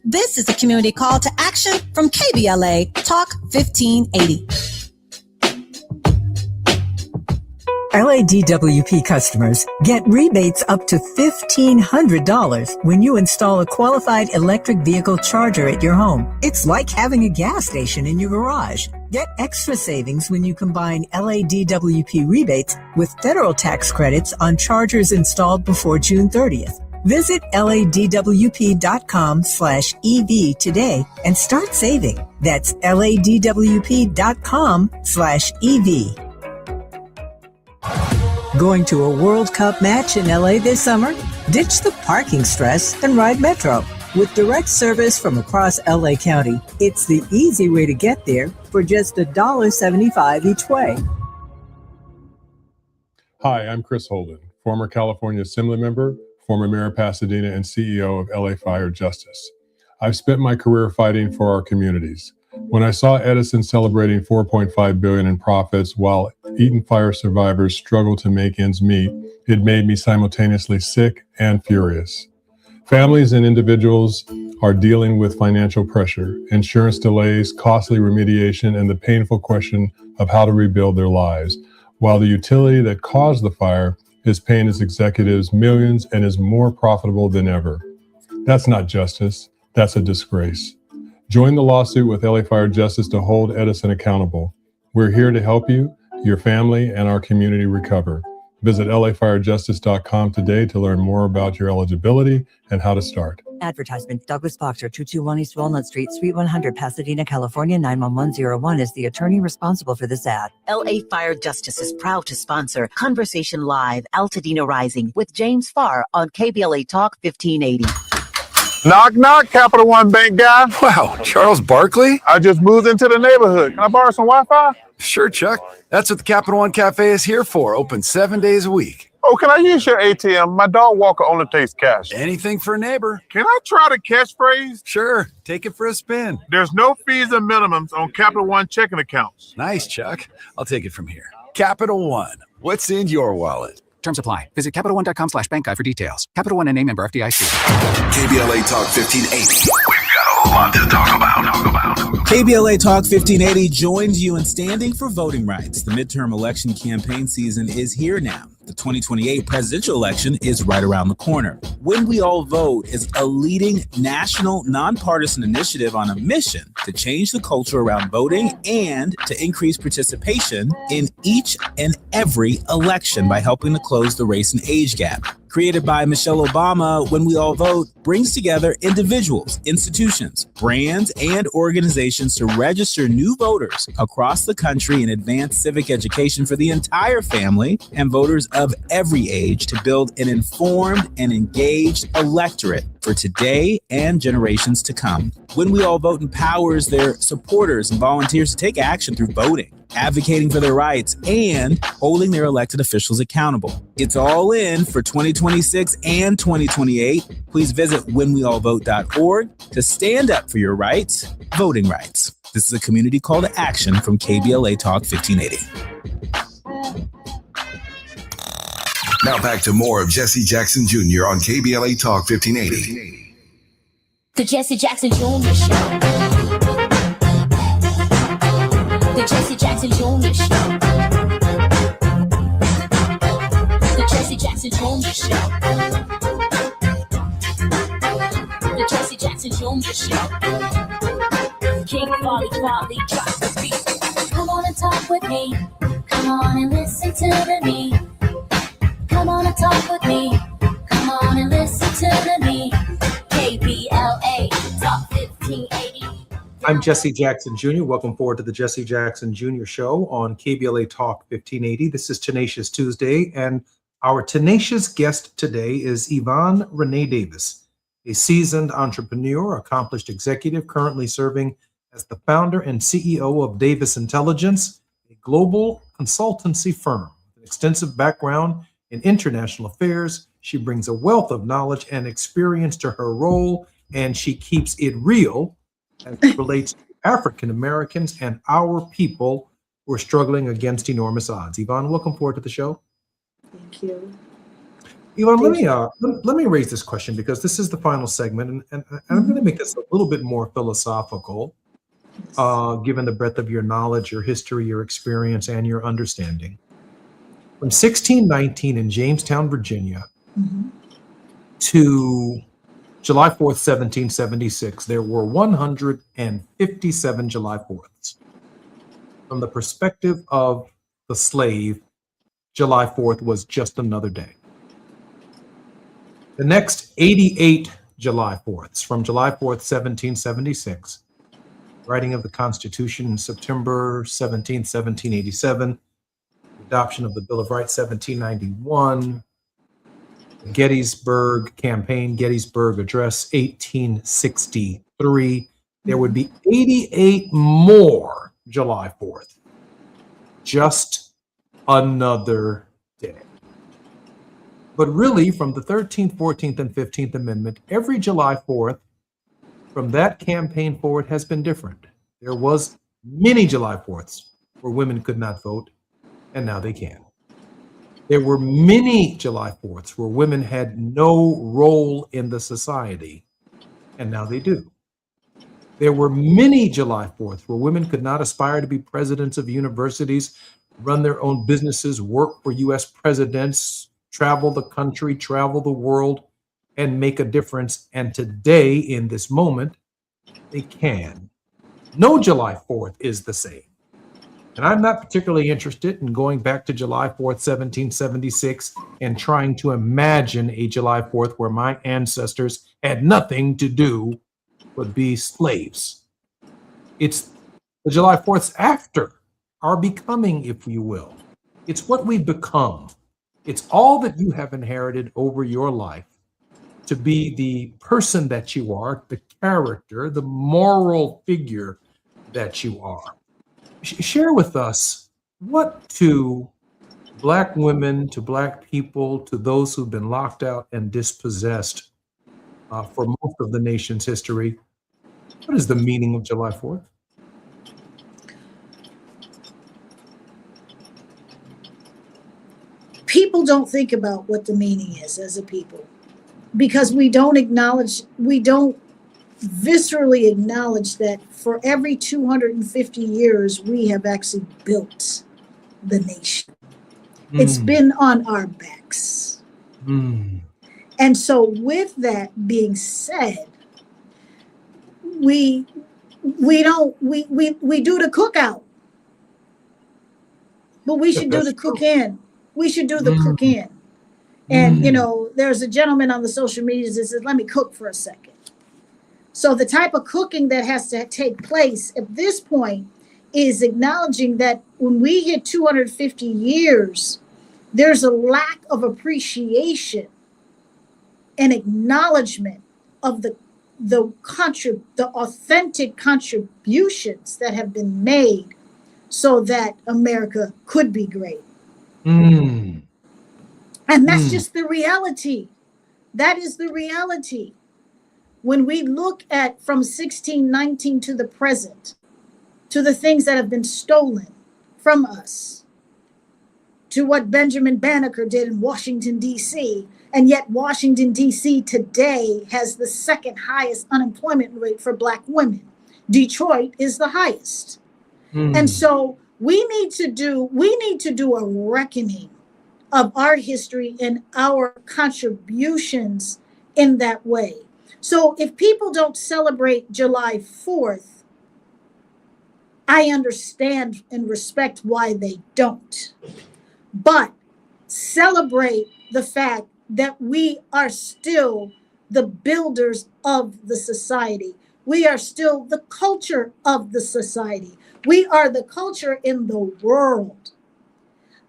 This is a community call to action from KBLA Talk 1580. LADWP customers get rebates up to $1,500 when you install a qualified electric vehicle charger at your home. It's like having a gas station in your garage. Get extra savings when you combine LADWP rebates with federal tax credits on chargers installed before June 30th. Visit ladwp.com/EV today and start saving. That's ladwp.com/EV. Going to a World Cup match in LA this summer? Ditch the parking stress and ride Metro. With direct service from across LA County, it's the easy way to get there for just $1.75 each way. Hi, I'm Chris Holden, former California Assembly member, former Mayor of Pasadena, and CEO of LA Fire Justice. I've spent my career fighting for our communities. When I saw Edison celebrating $4.5 billion in profits while Eaton fire survivors struggle to make ends meet, it made me simultaneously sick and furious. Families and individuals are dealing with financial pressure, insurance delays, costly remediation, and the painful question of how to rebuild their lives, while the utility that caused the fire is paying its executives millions and is more profitable than ever. That's not justice. That's a disgrace. Join the lawsuit with LA Fire Justice to hold Edison accountable. We're here to help you, your family, and our community recover. Visit lafirejustice.com today to learn more about your eligibility and how to start. Advertisement. Douglas Boxer, 221 East Walnut Street, Suite 100, Pasadena, California, 91101 is the attorney responsible for this ad. LA Fire Justice is proud to sponsor Conversation Live, Altadena Rising with James Farr on KBLA Talk 1580. Knock, knock, Capital One Bank guy. Wow, Charles Barkley? I just moved into the neighborhood. Can I borrow some Wi-Fi? Sure, Chuck. That's what the Capital One Cafe is here for. Open 7 days a week. Oh, can I use your ATM? My dog walker only takes cash. Anything for a neighbor. Can I try the catchphrase? Sure. Take it for a spin. There's no fees and minimums on Capital One checking accounts. Nice, Chuck. I'll take it from here. Capital One. What's in your wallet? Terms apply. Visit CapitalOne.com/bank guide for details. Capital One and a member FDIC. KBLA Talk 1580. We've got a lot to talk about. KBLA Talk 1580 joins you in standing for voting rights. The midterm election campaign season is here now. The 2028 presidential election is right around the corner. When We All Vote is a leading national nonpartisan initiative on a mission to change the culture around voting and to increase participation in each and every election by helping to close the race and age gap. Created by Michelle Obama, When We All Vote brings together individuals, institutions, brands, and organizations to register new voters across the country and advance civic education for the entire family and voters of every age to build an informed and engaged electorate for today and generations to come. When We All Vote empowers their supporters and volunteers to take action through voting, advocating for their rights, and holding their elected officials accountable. It's all in for 2026 and 2028. Please visit whenweallvote.org to stand up for your rights, voting rights. This is a community call to action from KBLA Talk 1580. Now back to more of Jesse Jackson Jr. on KBLA Talk 1580. The Jesse Jackson Jr. Show. The Jesse Jackson Jr. Show. The Jesse Jackson Jr. Show. The Jesse Jackson Jr. Show. King Quality, drop the beat. Come on and talk with me. Come on and listen to me. Come on and talk with me. Come on and listen to me. KBLA Talk 1580. I'm Jesse Jackson Jr. Welcome forward to the Jesse Jackson Jr. Show on KBLA Talk 1580. This is Tenacious Tuesday, and our tenacious guest today is Yvonne Renee Davis, a seasoned entrepreneur, accomplished executive, currently serving as the founder and CEO of Davis Intelligence, a global consultancy firm with an extensive background in international affairs. She brings a wealth of knowledge and experience to her role, and she keeps it real as it relates to African Americans and our people who are struggling against enormous odds. Yvonne, welcome forward to the show. Thank you. Yvonne, let me raise this question because this is the final segment, and I'm going to make this a little bit more philosophical, given the breadth of your knowledge, your history, your experience, and your understanding. From 1619 in Jamestown, Virginia, to July 4th, 1776, there were 157 July 4ths. From the perspective of the slave, July 4th was just another day. The next 88 July 4ths, from July 4th, 1776, writing of the Constitution, September 17th, 1787, adoption of the Bill of Rights, 1791, Gettysburg Campaign, Gettysburg Address, 1863. There would be 88 more July 4th. Just another day. But really, from the 13th, 14th, and 15th Amendment, every July 4th from that campaign forward has been different. There was many July 4ths where women could not vote, and now they can. There were many July 4ths where women had no role in the society, and now they do. There were many July 4ths where women could not aspire to be presidents of universities, run their own businesses, work for U.S. presidents, travel the country, travel the world, and make a difference. And today, in this moment, they can. No July 4th is the same. And I'm not particularly interested in going back to July 4th, 1776, and trying to imagine a July 4th where my ancestors had nothing to do but be slaves. It's the July 4ths after our becoming, if you will. It's what we've become. It's all that you have inherited over your life to be the person that you are, the character, the moral figure that you are. Share with us what to Black women, to Black people, to those who've been locked out and dispossessed for most of the nation's history. What is the meaning of July 4th? People don't think about what the meaning is as a people because we don't acknowledge, we don't viscerally acknowledge that for every 250 years, we have actually built the nation. It's been on our backs. And so with that being said, we do the cookout, but we should do the cook in. We should do the cook in. And, you know, there's a gentleman on the social media that says, let me cook for a second. So the type of cooking that has to take place at this point is acknowledging that when we hit 250 years, there's a lack of appreciation and acknowledgement of the authentic contributions that have been made so that America could be great. And that's just the reality. That is the reality. When we look at from 1619 to the present, to the things that have been stolen from us, to what Benjamin Banneker did in Washington, D.C., and yet Washington, D.C. today has the second highest unemployment rate for Black women. Detroit is the highest. And so we need to do a reckoning of our history and our contributions in that way. So if people don't celebrate July 4th, I understand and respect why they don't. But celebrate the fact that we are still the builders of the society. We are still the culture of the society. We are the culture in the world.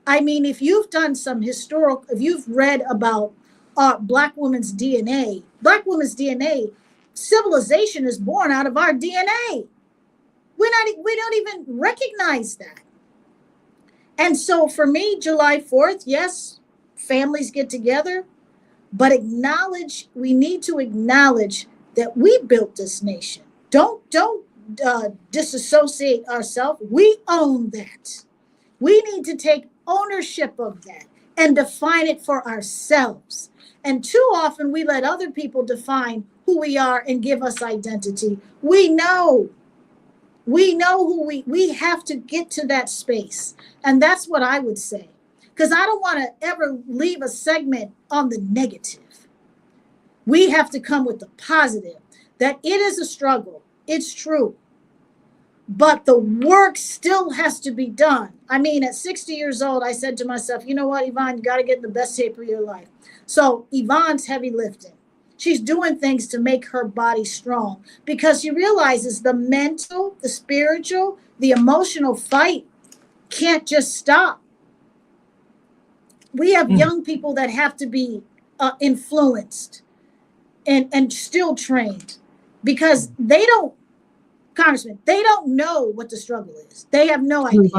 I mean, if you've done some if you've read about Black women's DNA, civilization is born out of our DNA. We don't even recognize that. And so for me, July 4th, yes, families get together, but we need to acknowledge that we built this nation. Don't disassociate ourselves. We own that. We need to take ownership of that and define it for ourselves. And too often we let other people define who we are and give us identity. We know who we have to get to that space. And that's what I would say. Because I don't want to ever leave a segment on the negative. We have to come with the positive, that it is a struggle. It's true. But the work still has to be done. I mean, at 60 years old, I said to myself, you know what, Yvonne, you got to get in the best shape of your life. So Yvonne's heavy lifting. She's doing things to make her body strong because she realizes the mental, the spiritual, the emotional fight can't just stop. We have young people that have to be influenced and still trained because Congressman, they don't know what the struggle is. They have no idea.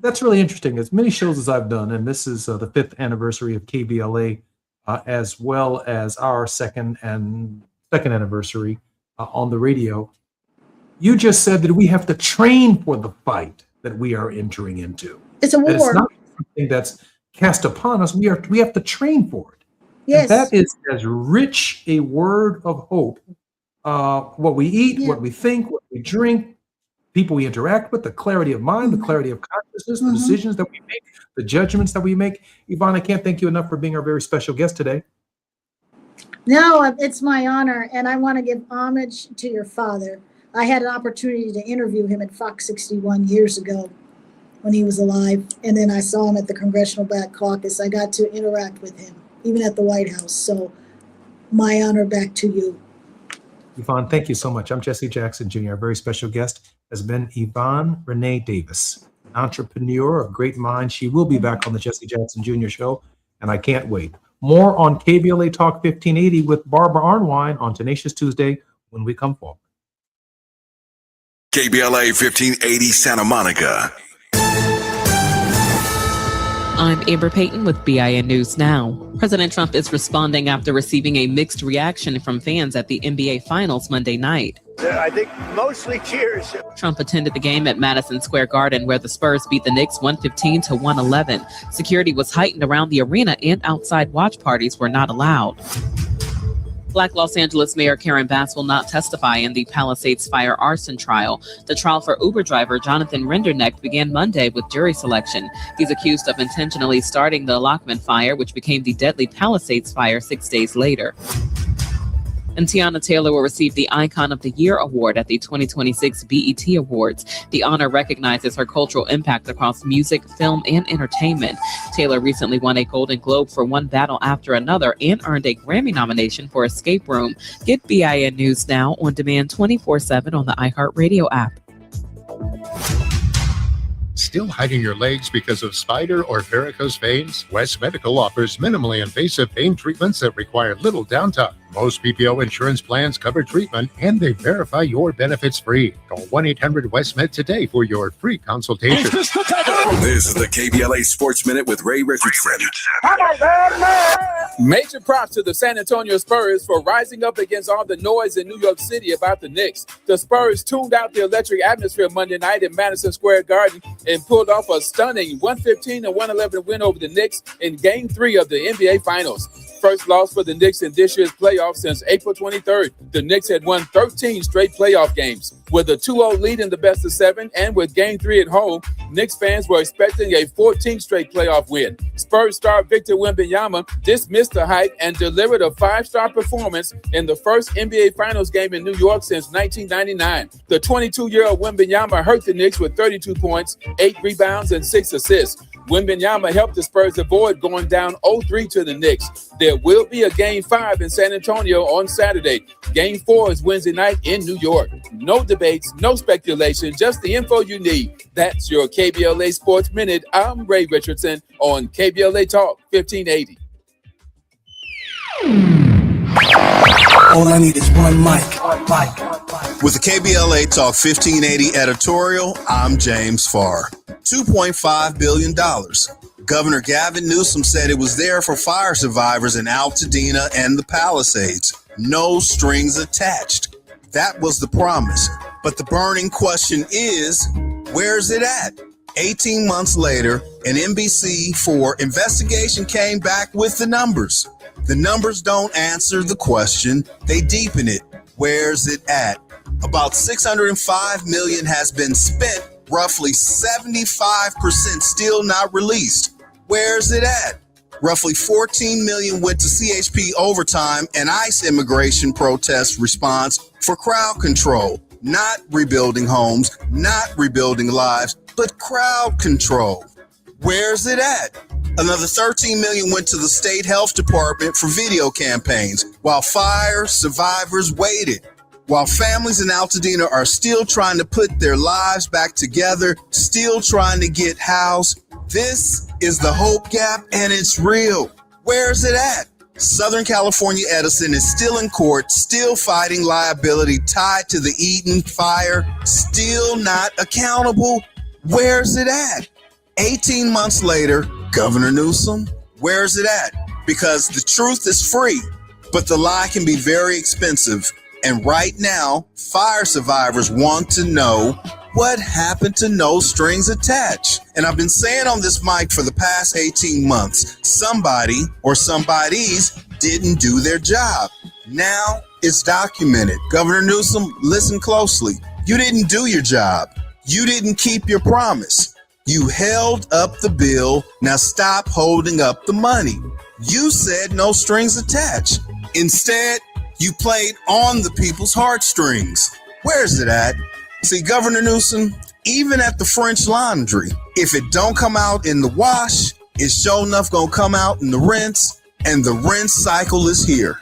That's really interesting. As many shows as I've done, and this is the 5th anniversary of KBLA, as well as our second anniversary on the radio. You just said that we have to train for the fight that we are entering into. It's a war. It's not something that's cast upon us. We have to train for it. Yes. And that is as rich a word of hope. What we eat, what we think, what we drink, people we interact with, the clarity of mind, the clarity of consciousness, the decisions that we make, the judgments that we make. Yvonne, I can't thank you enough for being our very special guest today. No, it's my honor, and I want to give homage to your father. I had an opportunity to interview him at Fox 61 years ago when he was alive, and then I saw him at the Congressional Black Caucus. I got to interact with him, even at the White House. So my honor back to you. Yvonne, thank you so much. I'm Jesse Jackson Jr. Our very special guest has been Yvonne Renee Davis, an entrepreneur, a great mind. She will be back on the Jesse Jackson Jr. Show, and I can't wait. More on KBLA Talk 1580 with Barbara Arnwine on Tenacious Tuesday when we come forward. KBLA 1580 Santa Monica. I'm Amber Payton with BIN News Now. President Trump is responding after receiving a mixed reaction from fans at the NBA Finals Monday night. I think mostly cheers. Trump attended the game at Madison Square Garden where the Spurs beat the Knicks 115 to 111. Security was heightened around the arena and outside watch parties were not allowed. Black Los Angeles Mayor Karen Bass will not testify in the Palisades fire arson trial. The trial for Uber driver Jonathan Rendernecht began Monday with jury selection. He's accused of intentionally starting the Lockman fire, which became the deadly Palisades fire 6 days later. And Tiana Taylor will receive the Icon of the Year award at the 2026 BET Awards. The honor recognizes her cultural impact across music, film, and entertainment. Taylor recently won a Golden Globe for One Battle After Another and earned a Grammy nomination for Escape Room. Get BIN News now on demand 24/7 on the iHeartRadio app. Still hiding your legs because of spider or varicose veins? West Medical offers minimally invasive vein treatments that require little downtime. Most PPO insurance plans cover treatment and they verify your benefits free. Call 1-800-WEST-MED today for your free consultation. This is the KBLA Sports Minute with Ray Richardson. Major props to the San Antonio Spurs for rising up against all the noise in New York City about the Knicks. The Spurs tuned out the electric atmosphere Monday night in Madison Square Garden and pulled off a stunning 115-111 win over the Knicks in Game 3 of the NBA Finals. First loss for the Knicks in this year's playoffs since April 23rd. The Knicks had won 13 straight playoff games. With a 2-0 lead in the best of 7 and with Game 3 at home, Knicks fans were expecting a 14th straight playoff win. Spurs star Victor Wembanyama dismissed the hype and delivered a 5-star performance in the first NBA Finals game in New York since 1999. The 22-year-old Wembanyama hurt the Knicks with 32 points, 8 rebounds, and 6 assists. Wembanyama helped the Spurs avoid going down 0-3 to the Knicks. There will be a Game 5 in San Antonio on Saturday. Game 4 is Wednesday night in New York. No debates, no speculation, just the info you need. That's your KBLA Sports Minute. I'm Ray Richardson on KBLA Talk 1580. All I need is one mic. With the KBLA Talk 1580 editorial, I'm James Farr. $2.5 billion. Governor Gavin Newsom said it was there for fire survivors in Altadena and the Palisades. No strings attached. That was the promise. But the burning question is, where's it at? 18 months later, an NBC4 investigation came back with the numbers. The numbers don't answer the question, they deepen it. Where's it at? About $605 million has been spent, roughly 75% still not released. Where's it at? Roughly $14 million went to CHP overtime and ICE immigration protest response for crowd control. Not rebuilding homes, not rebuilding lives, but crowd control. Where's it at? Another $13 million went to the state health department for video campaigns while fire survivors waited. While families in Altadena are still trying to put their lives back together, still trying to get housed, this is the hope gap and it's real. Where's it at? Southern California Edison is still in court, still fighting liability tied to the Eaton fire, still not accountable. Where's it at? 18 months later, Governor Newsom, where's it at? Because the truth is free, but the lie can be very expensive. And right now, fire survivors want to know what happened to no strings attached. And I've been saying on this mic for the past 18 months, somebody or somebodies didn't do their job. Now it's documented. Governor Newsom, listen closely. You didn't do your job. You didn't keep your promise. You held up the bill. Now stop holding up the money. You said no strings attached. Instead, you played on the people's heartstrings. Where's it at? See, Governor Newsom, even at the French Laundry, if it don't come out in the wash, it's sure enough gonna come out in the rinse, and the rinse cycle is here.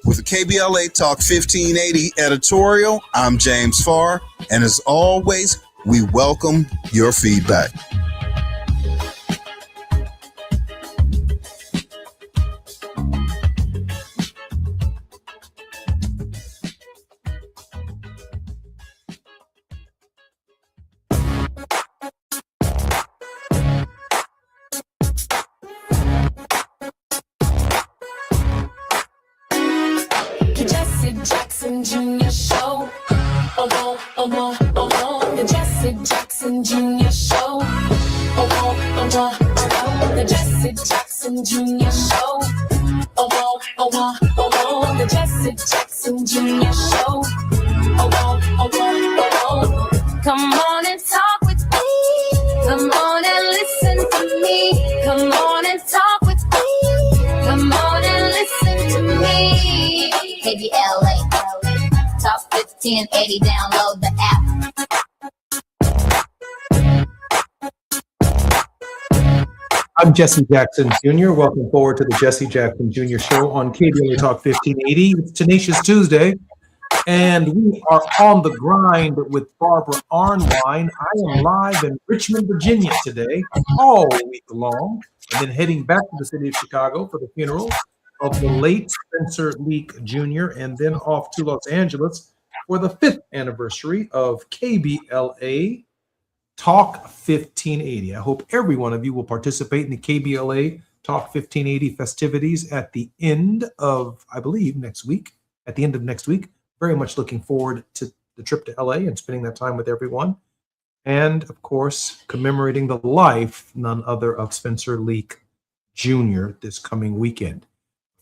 With the KBLA Talk 1580 editorial, I'm James Farr, and as always, we welcome your feedback. Jesse Jackson Jr. Show. The Jesse Jackson Jr. Show. The Jesse Jackson Jr. Show. The Jesse Jackson Jr. Show. Come on and talk with me. Come on and listen to me. Come on and talk with me. Come on and listen to me. KBLA, Talk 1580, download the app. I'm Jesse Jackson Jr. Welcome forward to the Jesse Jackson Jr. Show on KBLA Talk 1580. It's Tenacious Tuesday, and we are on the grind with Barbara Arnwine. I am live in Richmond, Virginia today, all week long, and then heading back to the city of Chicago for the funeral of the late Spencer Leak Jr., and then off to Los Angeles for the 5th anniversary of KBLA Talk 1580. I hope every one of you will participate in the KBLA Talk 1580 festivities at the end of, I believe, next week. At the end of next week. Very much looking forward to the trip to LA and spending that time with everyone. And, of course, commemorating the life, none other, of Spencer Leak Jr. this coming weekend.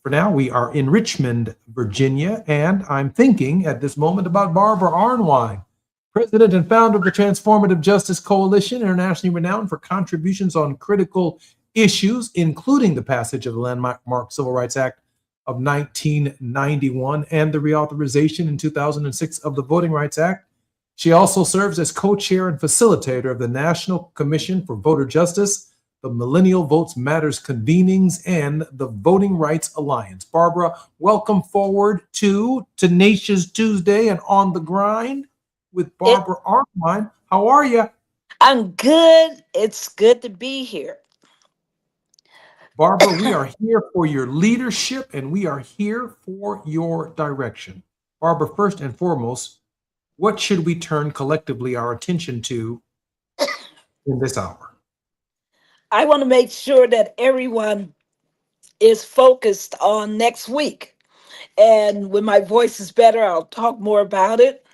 For now, we are in Richmond, Virginia, and I'm thinking at this moment about Barbara Arnwine, president and founder of the Transformative Justice Coalition, internationally renowned for contributions on critical issues, including the passage of the landmark Civil Rights Act of 1991 and the reauthorization in 2006 of the Voting Rights Act. She also serves as co-chair and facilitator of the National Commission for Voter Justice, the Millennial Votes Matters convenings, and the Voting Rights Alliance. Barbara, welcome forward to Tenacious Tuesday and On the Grind with Barbara Arnwine. How are you? I'm good. It's good to be here. Barbara, we are here for your leadership and we are here for your direction. Barbara, first and foremost, what should we turn collectively our attention to in this hour? I want to make sure that everyone is focused on next week. And when my voice is better, I'll talk more about it.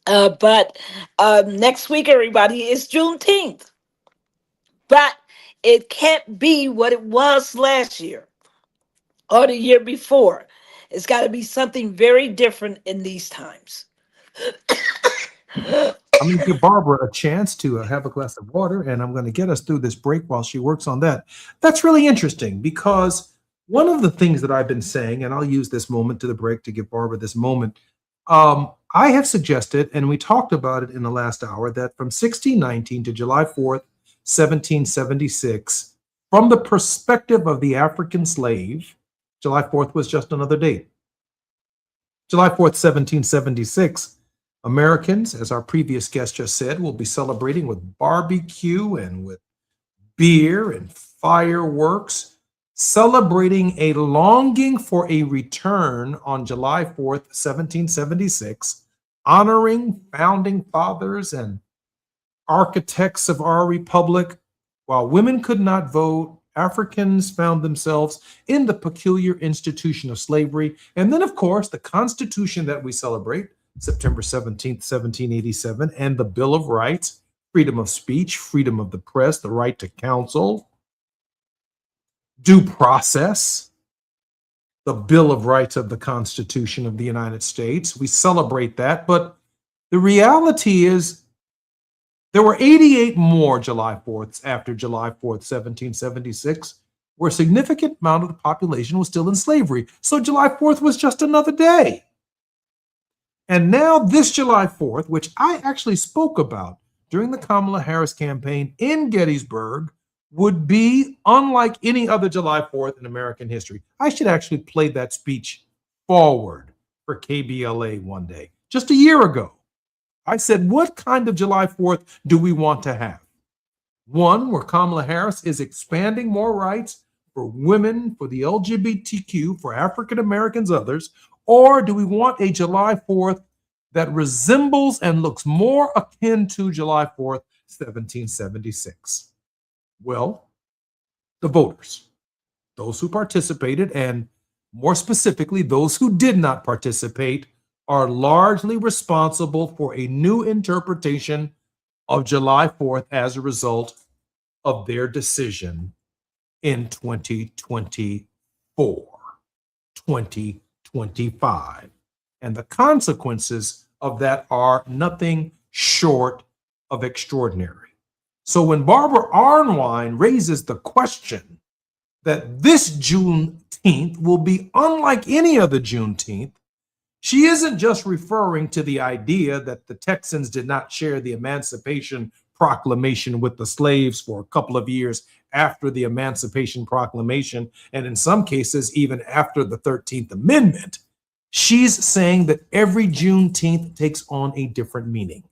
But next week, everybody, is Juneteenth. But it can't be what it was last year or the year before. It's got to be something very different in these times. I'm going to give Barbara a chance to have a glass of water, and I'm going to get us through this break while she works on that. That's really interesting because one of the things that I've been saying, and I'll use this moment to the break to give Barbara this moment, I have suggested, and we talked about it in the last hour, that from 1619 to July 4th, 1776, from the perspective of the African slave, July 4th was just another date. July 4th, 1776, Americans, as our previous guest just said, will be celebrating with barbecue and with beer and fireworks, celebrating a longing for a return on July 4th, 1776, honoring founding fathers and architects of our republic. While women could not vote, Africans found themselves in the peculiar institution of slavery. And then, of course, the Constitution that we celebrate, September 17th, 1787, and the Bill of Rights, freedom of speech, freedom of the press, the right to counsel, due process, the Bill of Rights of the Constitution of the United States. We celebrate that, but the reality is there were 88 more July 4ths after July 4th, 1776, where a significant amount of the population was still in slavery. So July 4th was just another day. And now this July 4th, which I actually spoke about during the Kamala Harris campaign in Gettysburg, would be unlike any other July 4th in American history. I should actually play that speech forward for KBLA one day. Just a year ago, I said, what kind of July 4th do we want to have? One where Kamala Harris is expanding more rights for women, for the LGBTQ, for African Americans, others, or do we want a July 4th that resembles and looks more akin to July 4th, 1776? Well, the voters, those who participated, and more specifically, those who did not participate, are largely responsible for a new interpretation of July 4th as a result of their decision in 2024. 2025. And the consequences of that are nothing short of extraordinary. So when Barbara Arnwine raises the question that this Juneteenth will be unlike any other Juneteenth, she isn't just referring to the idea that the Texans did not share the Emancipation Proclamation with the slaves for a couple of years after the Emancipation Proclamation, and in some cases, even after the 13th Amendment. She's saying that every Juneteenth takes on a different meaning.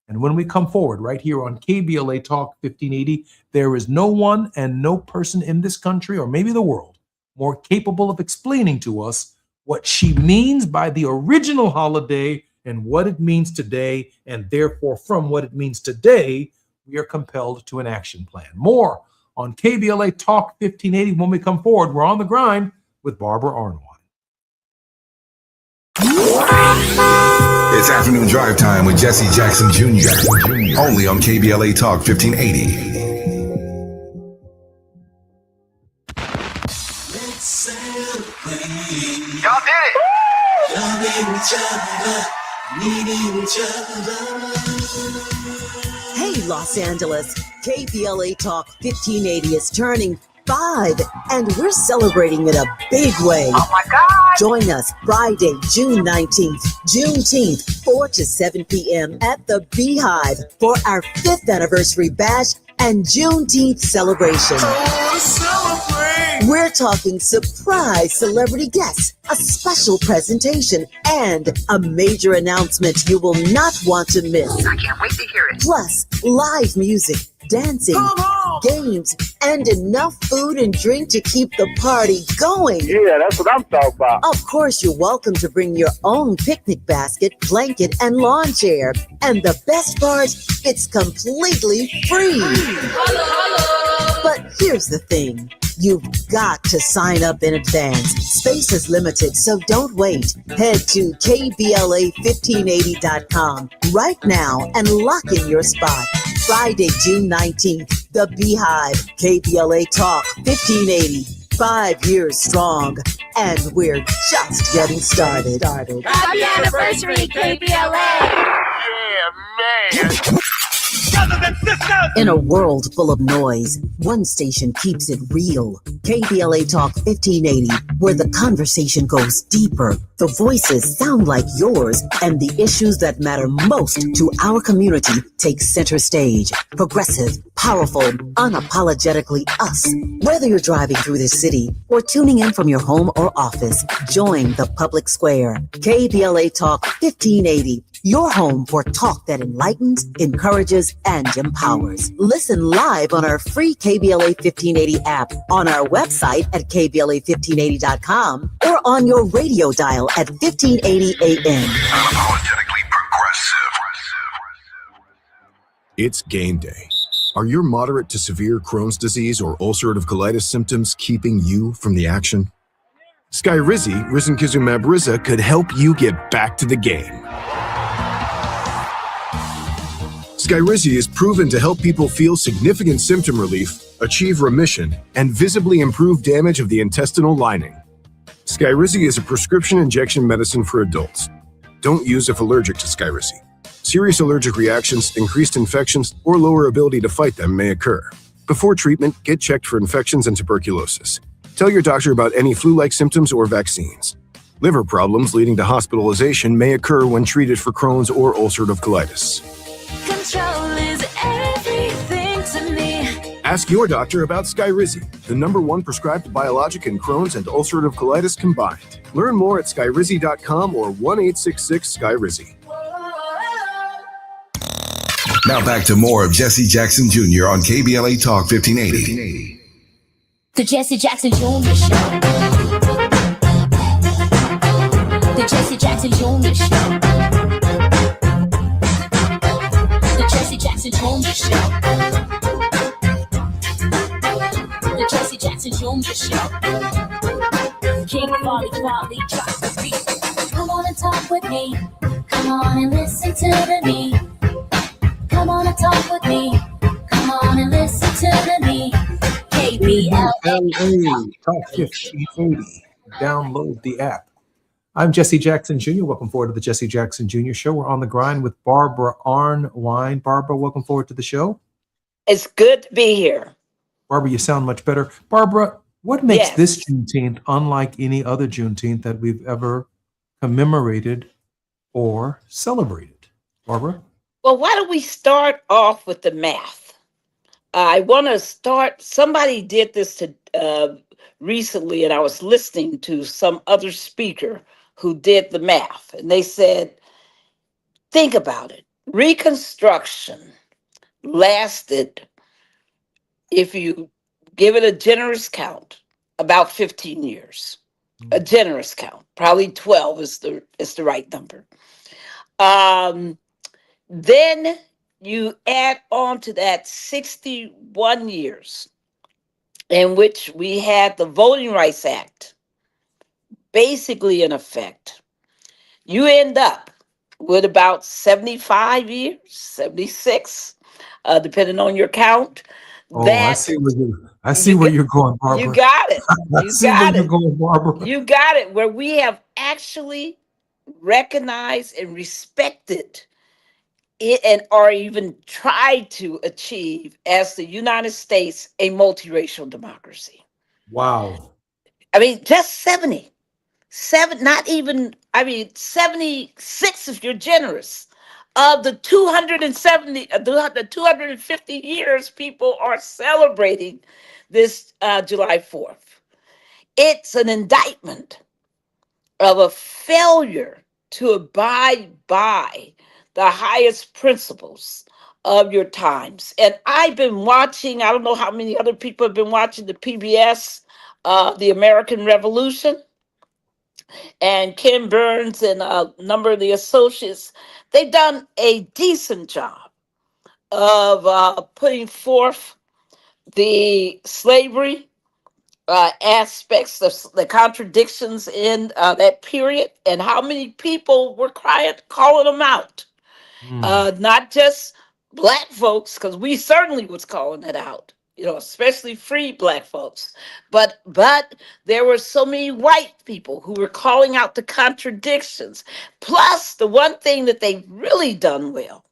And when we come forward right here on KBLA Talk 1580, there is no one and no person in this country, or maybe the world, more capable of explaining to us what she means by the original holiday and what it means today. And therefore, from what it means today, we are compelled to an action plan. More on KBLA Talk 1580 when we come forward. We're on the grind with Barbara Arnwine. It's afternoon drive time with Jesse Jackson Jr. Only on KBLA Talk 1580. Y'all did it! Hey, Los Angeles, KBLA Talk 1580 is turning 5, and we're celebrating in a big way. Oh my God! Join us Friday, June 19th, Juneteenth, 4 to 7 p.m. at the Beehive for our 5th anniversary bash and Juneteenth celebration. We're talking surprise celebrity guests, a special presentation, and a major announcement you will not want to miss. I can't wait to hear it. Plus, live music, dancing, games, and enough food and drink to keep the party going. Yeah, that's what I'm talking about. Of course, you're welcome to bring your own picnic basket, blanket, and lawn chair. And the best part, it's completely free. But here's the thing. You've got to sign up in advance. Space is limited, so don't wait. Head to KBLA1580.com right now and lock in your spot. Friday, June 19th, the Beehive, KBLA Talk 1580. 5 years strong, and we're just getting started. Happy anniversary, KBLA! Yeah, man! In a world full of noise, one station keeps it real. KBLA Talk 1580, where the conversation goes deeper, the voices sound like yours, and the issues that matter most to our community take center stage. Progressive, powerful, unapologetically us. Whether you're driving through the city or tuning in from your home or office, join the public square. KBLA Talk 1580. Your home for talk that enlightens, encourages, and empowers. Listen live on our free KBLA 1580 app, on our website at KBLA1580.com, or on your radio dial at 1580 AM. Unapologetically progressive. It's game day. Are your moderate to severe Crohn's disease or ulcerative colitis symptoms keeping you from the action? Skyrizi, risankizumab Riza, could help you get back to the game. Skyrizi is proven to help people feel significant symptom relief, achieve remission, and visibly improve damage of the intestinal lining. Skyrizi is a prescription injection medicine for adults. Don't use if allergic to Skyrizi. Serious allergic reactions, increased infections, or lower ability to fight them may occur. Before treatment, get checked for infections and tuberculosis. Tell your doctor about any flu-like symptoms or vaccines. Liver problems leading to hospitalization may occur when treated for Crohn's or ulcerative colitis. Control is everything to me. Ask your doctor about Skyrizi, the #1 prescribed biologic in Crohn's and ulcerative colitis combined. Learn more at skyrizi.com or 1-866-SKYRIZI. Now back to more of Jesse Jackson Jr. on KBLA Talk 1580. The Jesse Jackson Jr. Show. The Jesse Jackson Jr. Show. The Jesse Jackson Jr. Show. The Jesse Jackson Jr. Show. King Folly, drop the beat. Come on and talk with me. Come on and listen to me. Come on and talk with me. Come on and listen to me. KBLA Talk 1580. Download the app. I'm Jesse Jackson Jr. Welcome forward to the Jesse Jackson Jr. Show. We're on the grind with Barbara Arnwine. Barbara, welcome forward to the show. It's good to be here. Barbara, you sound much better. Barbara, what makes Yes. this Juneteenth unlike any other Juneteenth that we've ever commemorated or celebrated? Barbara? Well, why don't we start off with the math? I want to start. Somebody did this recently, and I was listening to some other speaker who did the math, and they said, think about it. Reconstruction lasted, if you give it a generous count, about 15 years. A generous count, probably 12 is the right number. Then you add on to that 61 years in which we had the Voting Rights Act basically in effect. You end up with about 75 years, 76, depending on your count. Oh, I see where you're going, Barbara. You got it. I see where you're going, Barbara. You got it. Where we have actually recognized and respected it, and or even tried to achieve, as the United States, a multiracial democracy. Wow. I mean, just 76 if you're generous. Of the 250 years people are celebrating this July 4th. It's an indictment of a failure to abide by the highest principles of your times. And I've been watching, I don't know how many other people have been watching the PBS, The American Revolution. And Ken Burns and a number of the associates, they've done a decent job of putting forth the slavery aspects, the contradictions in that period, and how many people were calling them out. Not just Black folks, because we certainly was calling it out, especially free Black folks. But there were so many white people who were calling out the contradictions. Plus, the one thing that they've really done well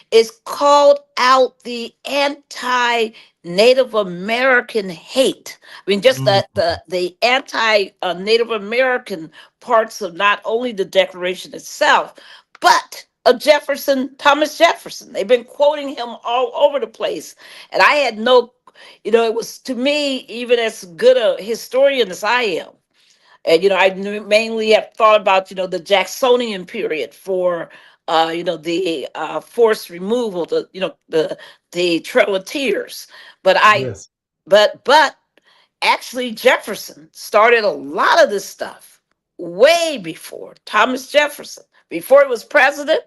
is called out the anti-Native American hate. I mean, just the anti-Native American parts of not only the Declaration itself, but of Thomas Jefferson. They've been quoting him all over the place. And I had no, it was, to me, even as good a historian as I am. And, I mainly have thought about, the Jacksonian period for, the forced removal, the Trail of Tears. But but actually Jefferson started a lot of this stuff way before Thomas Jefferson, before he was president,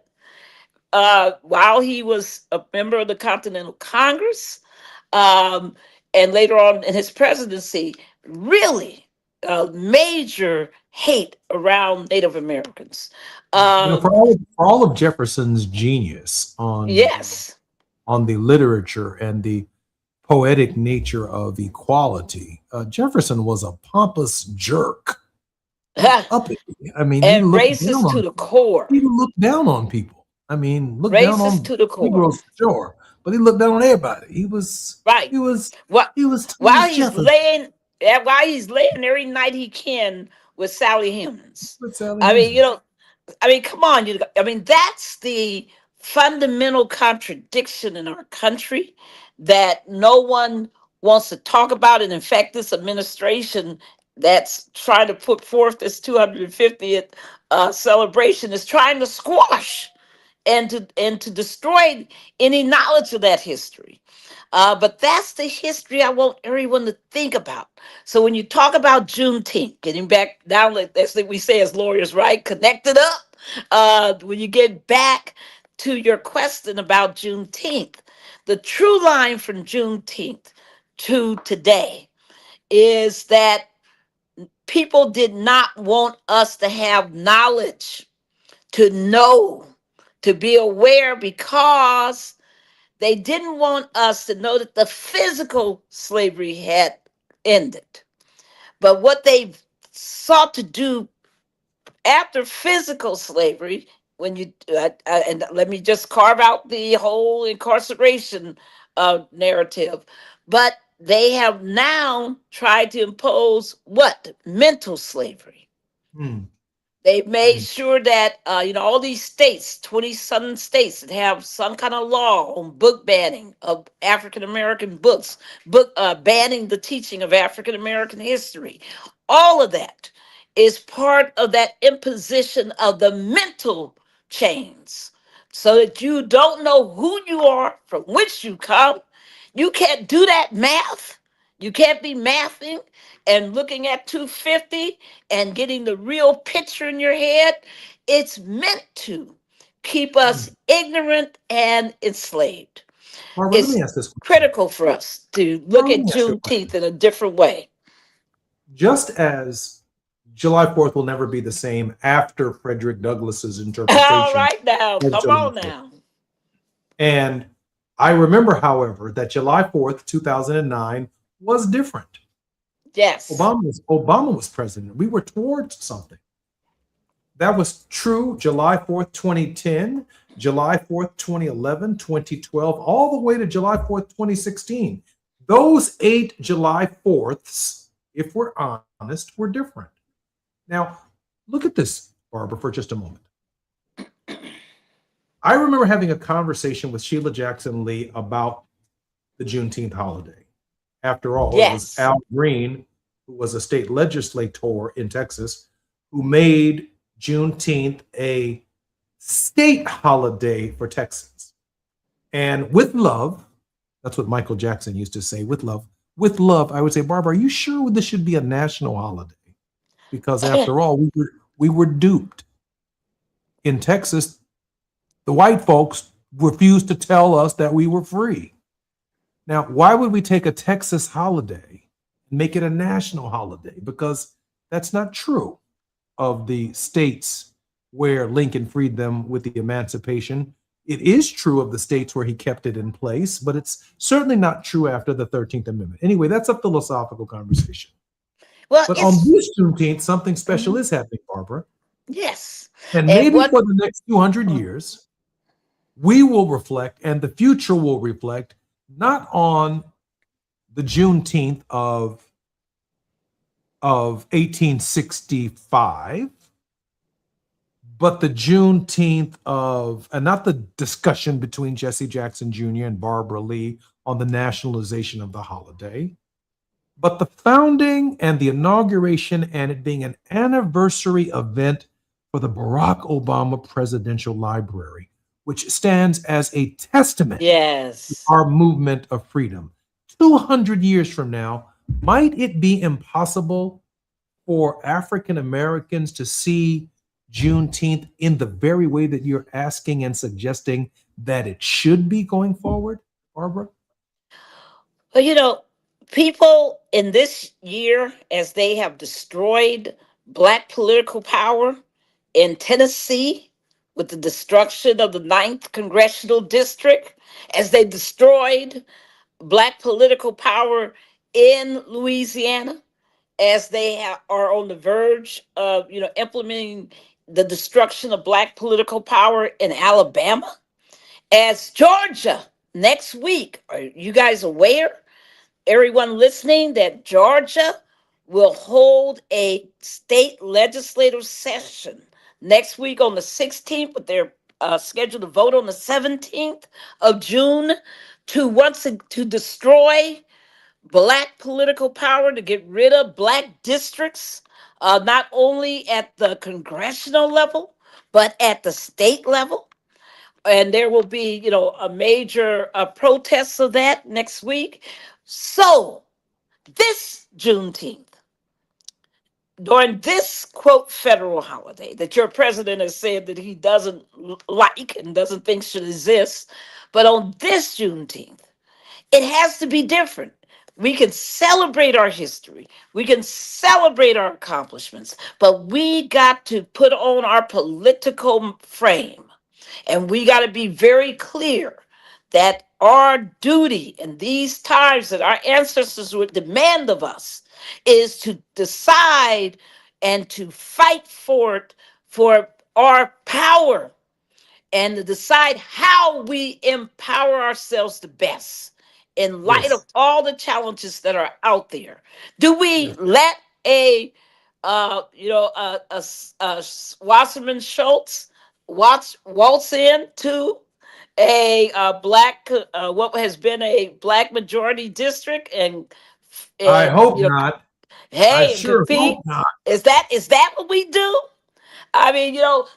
while he was a member of the Continental Congress, and later on in his presidency, really major hate around Native Americans. For all of Jefferson's genius on the literature and the poetic nature of equality, Jefferson was a pompous jerk. I mean, and racist to the core. He looked down on people. I mean, looked racist down on to the core. Negroes, sure, but he looked down on everybody. He was right. He was while he's laying every night he can with Sally Hemings. I mean, come on, that's the fundamental contradiction in our country that no one wants to talk about. And in fact, this administration that's trying to put forth this 250th celebration is trying to squash and to destroy any knowledge of that history. But that's the history I want everyone to think about. So when you talk about Juneteenth, getting back down, that's what we say as lawyers, right? Connect it up. When you get back to your question about Juneteenth, the true line from Juneteenth to today is that people did not want us to have knowledge, to know, to be aware, because they didn't want us to know that the physical slavery had ended. But what they sought to do After physical slavery, when you and let me just carve out the whole incarceration narrative, but they have now tried to impose what? Mental slavery. Hmm. They made sure that all these states, 20-something states, that have some kind of law on book banning of African American books, banning the teaching of African American history. All of that is part of that imposition of the mental chains, so that you don't know who you are, from which you come. You can't do that math. You can't be mathing and looking at 250 and getting the real picture in your head. It's meant to keep us ignorant and enslaved. Barbara, let me It's ask this question. critical for us to look Let at me ask you a question. Juneteenth in a different way. Just as July 4th will never be the same after Frederick Douglass's interpretation. All right now, of come July on 4th. now. And I remember, however, that July 4th, 2009 was different. Yes. Obama was president. We were towards something. That was true July 4th, 2010, July 4th, 2011, 2012, all the way to July 4th, 2016. Those 8 July 4ths, if we're honest, were different. Now, look at this, Barbara, for just a moment. I remember having a conversation with Sheila Jackson Lee about the Juneteenth holiday. After all, It was Al Green, who was a state legislator in Texas, who made Juneteenth a state holiday for Texans. And with love, that's what Michael Jackson used to say, with love, I would say, Barbara, are you sure this should be a national holiday? Because after all, we were duped. In Texas, the white folks refused to tell us that we were free. Now, why would we take a Texas holiday and make it a national holiday? Because that's not true of the states where Lincoln freed them with the Emancipation. It is true of the states where he kept it in place, but it's certainly not true after the 13th Amendment. Anyway, that's a philosophical conversation. Well, but on this Juneteenth, something special is happening, Barbara. Yes. And maybe for the next 200 years, we will reflect, and the future will reflect, not on the Juneteenth of 1865, but the Juneteenth of, and not the discussion between Jesse Jackson Jr. and Barbara Lee on the nationalization of the holiday, but the founding and the inauguration, and it being an anniversary event for the Barack Obama Presidential Library, which stands as a testament to our movement of freedom. 200 years from now, might it be impossible for African Americans to see Juneteenth in the very way that you're asking and suggesting that it should be going forward, Barbara? Well, people in this year, as they have destroyed Black political power in Tennessee with the destruction of the 9th Congressional District, as they destroyed Black political power in Louisiana, as they are on the verge of, implementing the destruction of Black political power in Alabama, as Georgia next week. Are you guys aware, everyone listening, that Georgia will hold a state legislative session next week on the 16th, but they're scheduled to vote on the 17th of June to destroy Black political power, to get rid of Black districts, not only at the congressional level, but at the state level. And there will be, a major protest of that next week. So this Juneteenth, during this, quote, federal holiday that your president has said that he doesn't like and doesn't think should exist, but on this Juneteenth, it has to be different. We can celebrate our history. We can celebrate our accomplishments, but we got to put on our political frame, and we got to be very clear that our duty in these times that our ancestors would demand of us is to decide and to fight for it for our power and to decide how we empower ourselves the best in light of all the challenges that are out there. Do we let a Wasserman Schultz waltz into a black what has been a black majority district and I hope not. Hey, I sure compete? hope not. Is that what we do? I mean,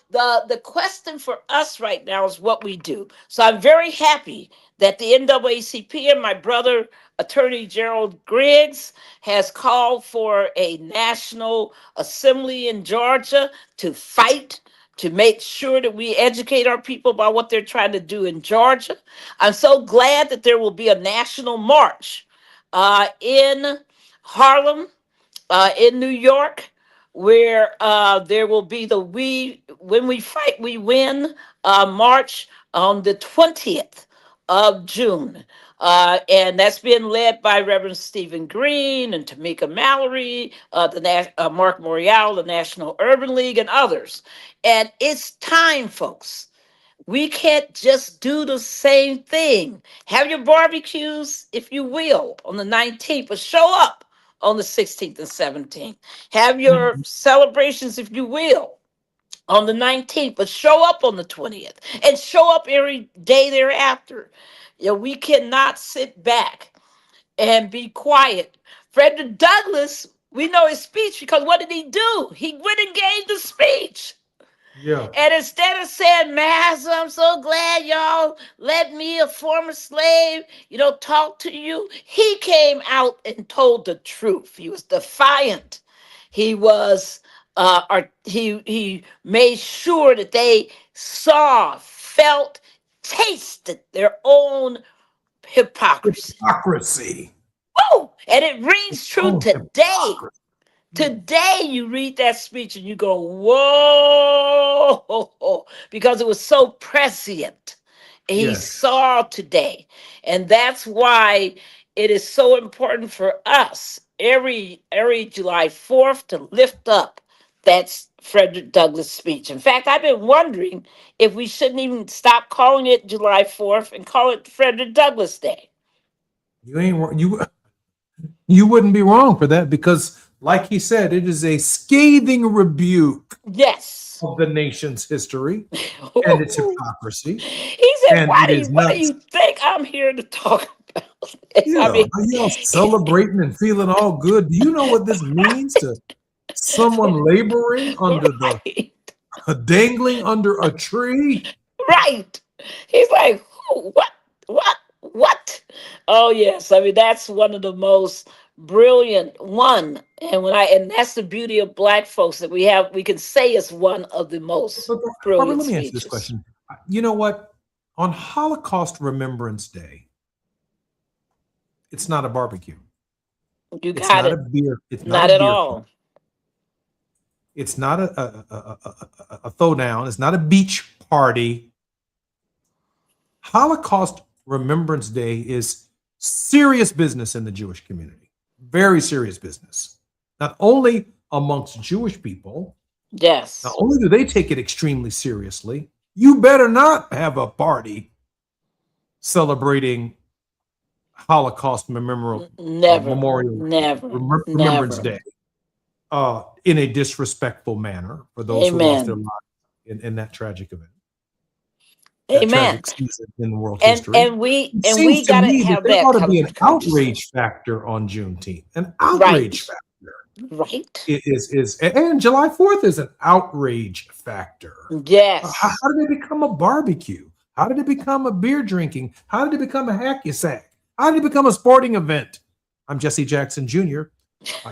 the question for us right now is what we do. So I'm very happy that the NAACP and my brother, Attorney Gerald Griggs, has called for a national assembly in Georgia to fight, to make sure that we educate our people about what they're trying to do in Georgia. I'm so glad that there will be a national march in Harlem, in New York, where there will be the When We Fight, We Win march on the 20th of June. And that's being led by Reverend Stephen Green and Tamika Mallory, Mark Morial, the National Urban League, and others. And it's time, folks. We can't just do the same thing. Have your barbecues, if you will, on the 19th, but show up on the 16th and 17th. Have your celebrations, if you will, on the 19th, but show up on the 20th and show up every day thereafter. We cannot sit back and be quiet. Frederick Douglass, we know his speech because what did he do? He went and gave the speech. Yeah. And instead of saying, Master, I'm so glad y'all let me, a former slave, talk to you, he came out and told the truth. He was defiant. He was, he made sure that they saw, felt, tasted their own hypocrisy. Woo! And it rings true today. Today you read that speech and you go, whoa, because it was so prescient. He saw today. And that's why it is so important for us every July 4th to lift up that Frederick Douglass speech. In fact, I've been wondering if we shouldn't even stop calling it July 4th and call it Frederick Douglass Day. You wouldn't be wrong for that because, like he said, it is a scathing rebuke of the nation's history and its hypocrisy. He said, what do you think I'm here to talk about? Are y'all celebrating and feeling all good? Do you know what this means to someone laboring under dangling under a tree? Right. He's like, what? Oh, yes. I mean, that's one of the most brilliant one. And that's the beauty of Black folks that we can say it's one of the most brilliant let me speeches. answer this question. You know what? On Holocaust Remembrance Day, it's not a barbecue. It's not a beer. It's not at all. It's not a throwdown. It's not a beach party. Holocaust Remembrance Day is serious business in the Jewish community. Very serious business. Not only amongst Jewish people. Yes. Not only do they take it extremely seriously, you better not have a party celebrating Holocaust Memorial Remembrance Day in a disrespectful manner for those who lost their lives in that tragic event. Amen. In world history. And we got to have that. There ought to be an outrage factor on Juneteenth. An outrage factor. Right. And July 4th is an outrage factor. Yes. How did it become a barbecue? How did it become a beer drinking? How did it become a hacky sack? How did it become a sporting event? I'm Jesse Jackson Jr.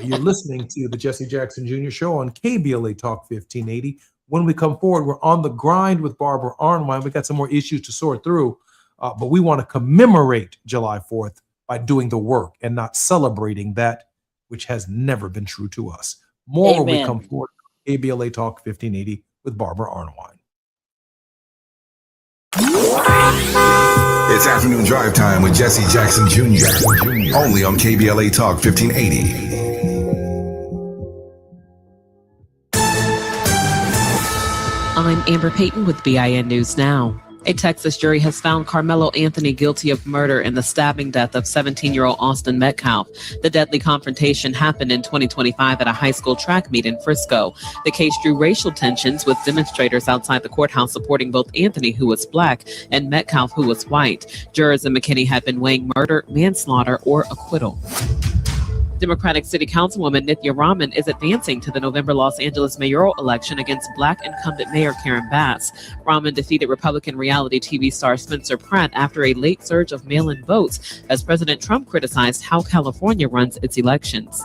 You're listening to the Jesse Jackson Jr. Show on KBLA Talk 1580. When we come forward, we're on the grind with Barbara Arnwine. We got some more issues to sort through, but we want to commemorate July 4th by doing the work and not celebrating that which has never been true to us. More when we come forward. KBLA Talk 1580 with Barbara Arnwine. It's afternoon drive time with Jesse Jackson Jr. Only on KBLA Talk 1580. I'm Amber Payton with BIN News Now. A Texas jury has found Carmelo Anthony guilty of murder in the stabbing death of 17-year-old Austin Metcalf. The deadly confrontation happened in 2025 at a high school track meet in Frisco. The case drew racial tensions with demonstrators outside the courthouse supporting both Anthony, who was black, and Metcalf, who was white. Jurors in McKinney had been weighing murder, manslaughter, or acquittal. Democratic City Councilwoman Nithya Raman is advancing to the November Los Angeles mayoral election against Black incumbent Mayor Karen Bass. Raman defeated Republican reality TV star Spencer Pratt after a late surge of mail-in votes as President Trump criticized how California runs its elections.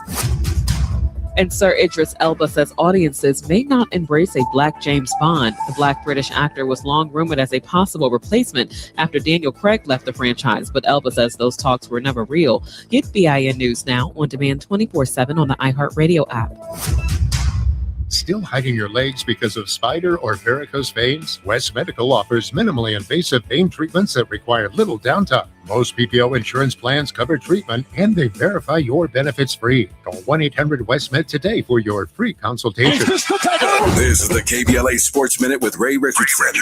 And Sir Idris Elba says audiences may not embrace a Black James Bond. The Black British actor was long rumored as a possible replacement after Daniel Craig left the franchise, but Elba says those talks were never real. Get BIN News Now on demand 24/7 on the iHeartRadio app. Still hiding your legs because of spider or varicose veins? West Medical offers minimally invasive vein treatments that require little downtime. Most PPO insurance plans cover treatment and they verify your benefits free. Call 1-800-WEST-MED today for your free consultation. This is the KBLA Sports Minute with Ray Richardson.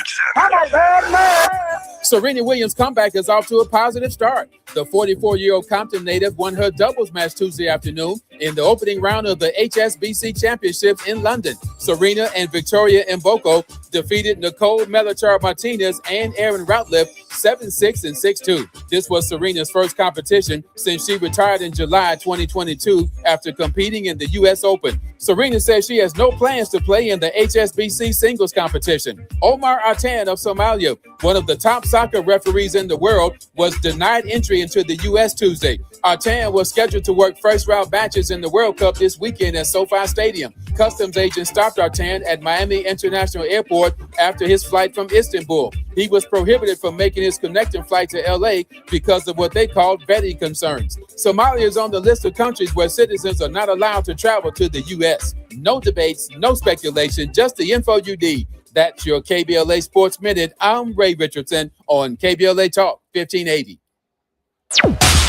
Serena Williams' comeback is off to a positive start. The 44-year-old Compton native won her doubles match Tuesday afternoon in the opening round of the HSBC Championship in London. Serena and Victoria Mboko defeated Nicole Melachar-Martinez and Erin Routliffe 7-6 and 6-2. This was Serena's first competition since she retired in July 2022 after competing in the U.S. Open. Serena says she has no plans to play in the HSBC singles competition. Omar Atan of Somalia, one of the top soccer referees in the world, was denied entry into the U.S. Tuesday. Atan was scheduled to work first-round matches in the World Cup this weekend at SoFi Stadium. Customs agents stopped Atan at Miami International Airport after his flight from Istanbul. He was prohibited from making his connecting flight to L.A. because of what they called vetting concerns. Somalia is on the list of countries where citizens are not allowed to travel to the U.S. No debates, no speculation, just the info you need. That's your KBLA Sports Minute. I'm Ray Richardson on KBLA Talk 1580.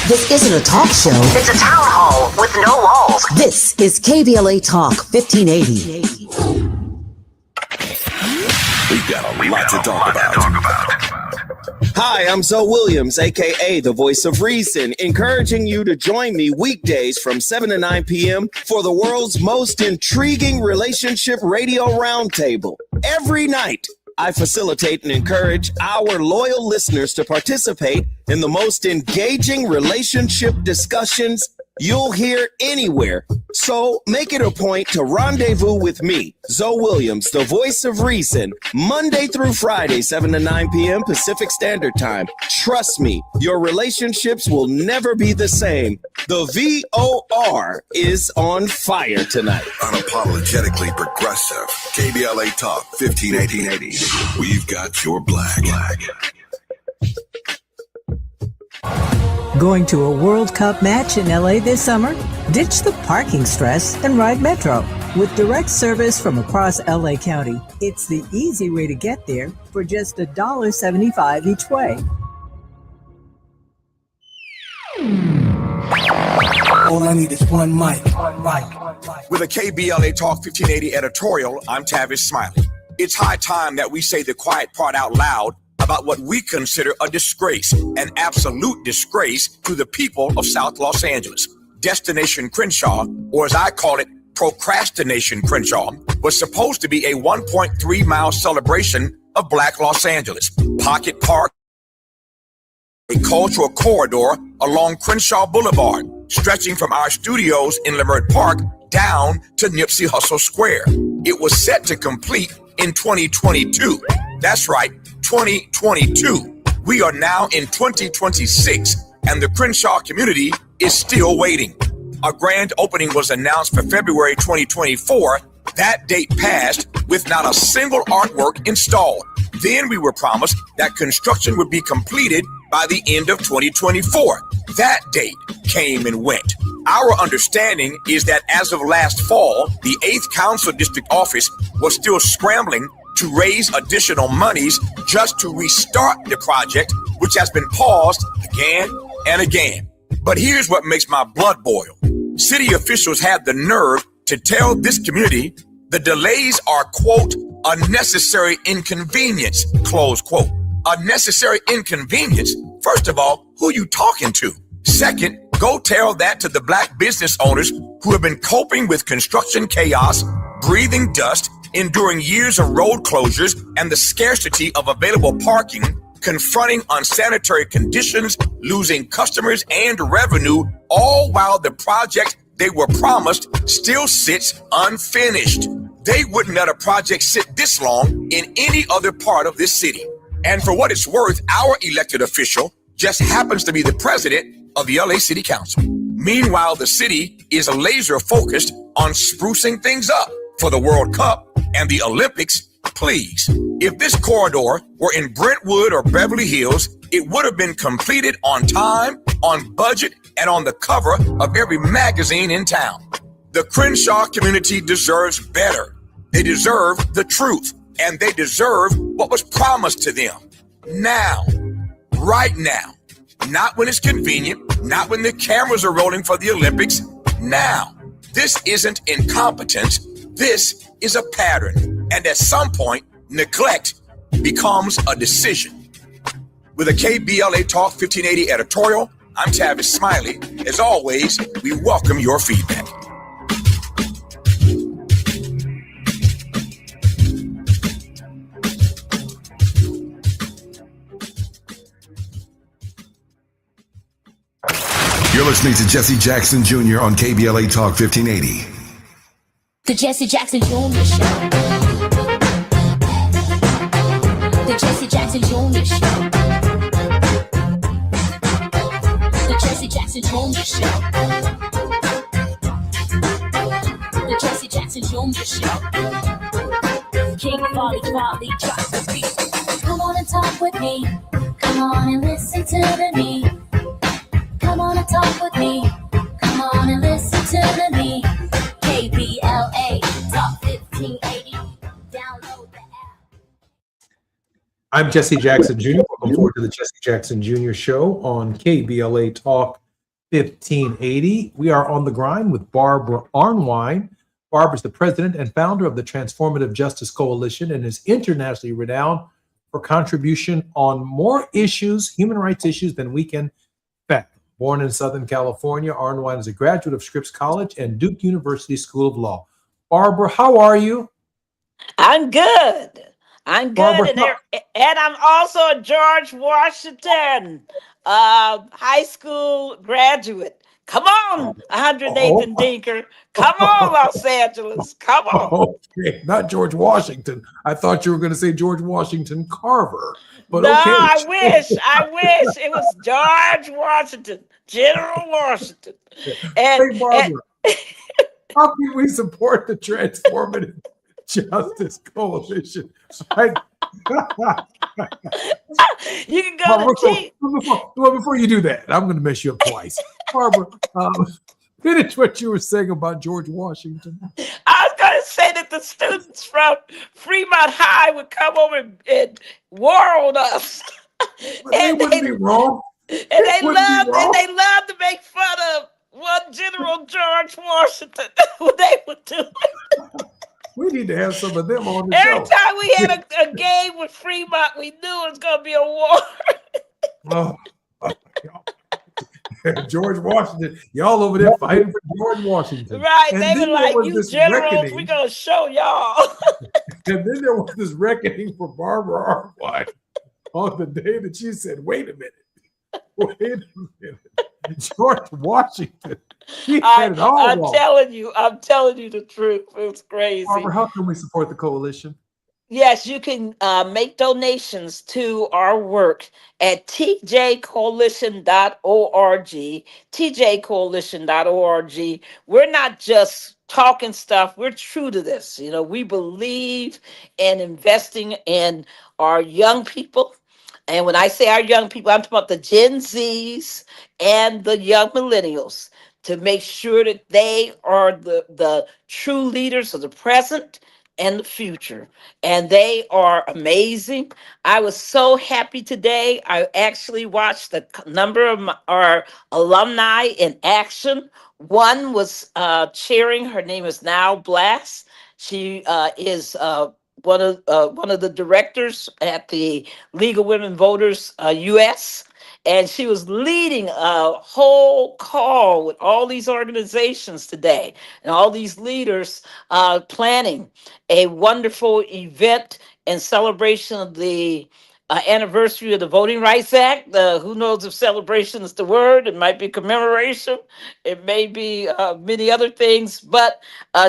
This isn't a talk show. It's a town hall with no walls. This is KBLA Talk 1580. We've got a lot to talk about. Hi, I'm Zoe Williams, aka the Voice of Reason, encouraging you to join me weekdays from 7 to 9 p.m. for the world's most intriguing relationship radio roundtable. Every night, I facilitate and encourage our loyal listeners to participate in the most engaging relationship discussions you'll hear anywhere. So make it a point to rendezvous with me, Zoe Williams, the Voice of Reason, Monday through Friday, 7 to 9 p.m. Pacific Standard Time. Trust me, your relationships will never be the same. The VOR is on fire tonight. Unapologetically progressive. KBLA Talk 1580. We've got your black. Going to a World Cup match in LA this summer? Ditch the parking stress and ride Metro. With direct service from across LA County, it's the easy way to get there for just $1.75 each way. All I need is one mic. With a KBLA Talk 1580 editorial, I'm Tavis Smiley. It's high time that we say the quiet part out loud about what we consider a disgrace, an absolute disgrace to the people of South Los Angeles. Destination Crenshaw, or as I call it, Procrastination Crenshaw, was supposed to be a 1.3-mile celebration of Black Los Angeles. Pocket Park, a cultural corridor along Crenshaw Boulevard, stretching from our studios in Leimert Park down to Nipsey Hussle Square. It was set to complete in 2022. That's right, 2022. We are now in 2026, and the Crenshaw community is still waiting. A grand opening was announced for February 2024. That date passed with not a single artwork installed. Then we were promised that construction would be completed by the end of 2024. That date came and went. Our understanding is that as of last fall, the 8th Council District Office was still scrambling to raise additional monies just to restart the project, which has been paused again and again. But here's what makes my blood boil. City officials had the nerve to tell this community the delays are, quote, a necessary inconvenience, close quote. A necessary inconvenience? First of all, who you talking to? Second, go tell that to the black business owners who have been coping with construction chaos, breathing dust, enduring years of road closures and the scarcity of available parking, confronting unsanitary conditions, losing customers and revenue, all while the project they were promised still sits unfinished. They wouldn't let a project sit this long in any other part of this city. And for what it's worth, our elected official just happens to be the president of the LA City Council. Meanwhile, the city is laser focused on sprucing things up for the World Cup and the Olympics. Please, if this corridor were in Brentwood or Beverly Hills, it would have been completed on time, on budget, and on the cover of every magazine in town. The Crenshaw community deserves better. They deserve the truth, and they deserve what was promised to them. Now, right now. Not when it's convenient, not when the cameras are rolling for the Olympics. Now, this isn't incompetence. This is a pattern. And at some point, neglect becomes a decision. With a KBLA Talk 1580 editorial, I'm Tavis Smiley. As always, we welcome your feedback. You're listening to Jesse Jackson Jr. on KBLA Talk 1580. The Jesse Jackson Jr. Show. The Jesse Jackson Jr. Show. The Jesse Jackson Jr. Show. The Jesse Jackson Jr. Show. King Volley, drop the beat. Come on and talk with me. Come on and listen to the me. Come on and talk with me. Come on and listen to me. KBLA Talk 1580. Download the app. I'm Jesse Jackson Jr. Welcome forward to the Jesse Jackson Jr. Show on KBLA Talk 1580. We are on the grind with Barbara Arnwine. Barbara is the president and founder of the Transformative Justice Coalition and is internationally renowned for contribution on more issues, human rights issues, than we can fathom. Born in Southern California, Arnwine is a graduate of Scripps College and Duke University School of Law. Barbara, how are you? I'm good. I'm good. Barbara, And I'm also a George Washington high school graduate. Come on, 108th and Dinker. Come on, Los Angeles. Come on. Okay, not George Washington. I thought you were going to say George Washington Carver. But no, okay. I wish it was George Washington, General Washington. And, hey, Barbara, how can we support the Transformative Justice Coalition? You can go to before you do that, I'm going to mess you up twice. Barbara, finish what you were saying about George Washington. I was going to say that the students from Fremont High would come over and war on us. They wouldn't be wrong. And they love to make fun of one General George Washington. They would do it. We need to have some of them on the Every show. time we had a game with Fremont, we knew it was going to be a war. George Washington, y'all over there fighting for George Washington. Right, and they were like, you generals, we're going to show y'all. And then there was this reckoning for Barbara Arnwine on the day that she said, wait a minute. George Washington. He had it all I'm wrong. telling you the truth. It's crazy. Barbara, how can we support the coalition? Yes, you can make donations to our work at tjcoalition.org, tjcoalition.org. We're not just talking stuff. We're true to this. You know, we believe in investing in our young people. And when I say our young people, I'm talking about the Gen Zs and the young millennials, to make sure that they are the true leaders of the present and the future. And they are amazing. I was so happy today. I actually watched a number of our alumni in action. One was cheering. Her name is Now Blass. She is one of the directors at the League of Women Voters U.S., and she was leading a whole call with all these organizations today and all these leaders planning a wonderful event in celebration of the anniversary of the Voting Rights Act. Who knows if celebration is the word? It might be commemoration. It may be many other things, but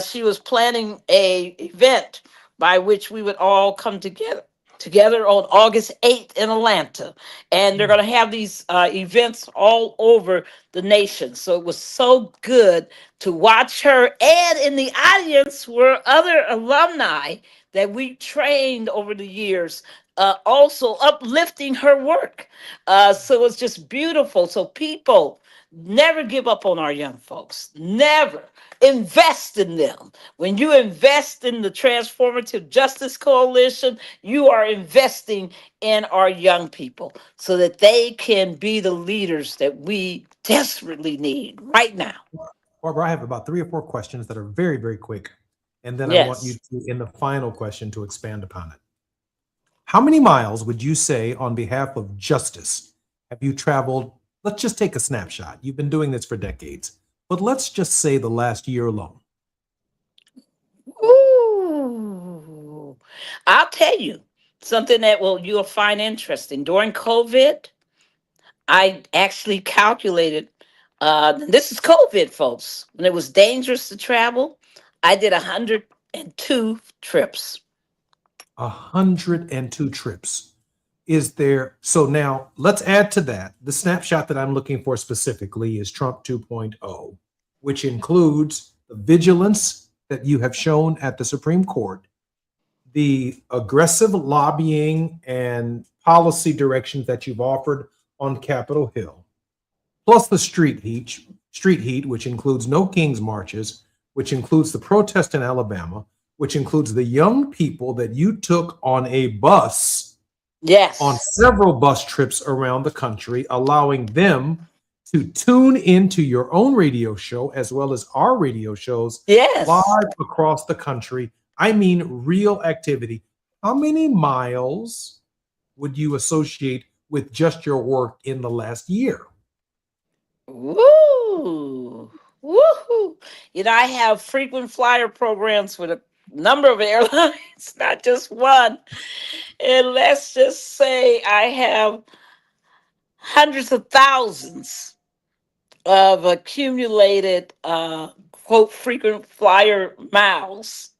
she was planning a event by which we would all come together on August 8th in Atlanta. And they're going to have these events all over the nation. So it was so good to watch her. And in the audience were other alumni that we trained over the years, also uplifting her work. So it's just beautiful. So people, never give up on our young folks. Never. Invest in them. When you invest in the Transformative Justice Coalition, you are investing in our young people so that they can be the leaders that we desperately need right now. Barbara, I have about 3 or 4 questions that are very, very quick. And then I want you to, in the final question, to expand upon it. How many miles would you say on behalf of justice have you traveled? Let's just take a snapshot. You've been doing this for decades. But let's just say the last year alone. Ooh, I'll tell you something that you'll find interesting. During COVID, I actually calculated, this is COVID, folks. When it was dangerous to travel, I did 102 trips. 102 trips. Is there, so now let's add to that. The snapshot that I'm looking for specifically is Trump 2.0, which includes the vigilance that you have shown at the Supreme Court, the aggressive lobbying and policy directions that you've offered on Capitol Hill, plus the street heat, which includes no King's marches, which includes the protest in Alabama, which includes the young people that you took on a bus. Yes. On several bus trips around the country, allowing them to tune into your own radio show as well as our radio shows live across the country. I mean, real activity. How many miles would you associate with just your work in the last year? Woo! Woohoo! I have frequent flyer programs with a number of airlines, not just one. And let's just say I have hundreds of thousands of accumulated, quote, frequent flyer miles.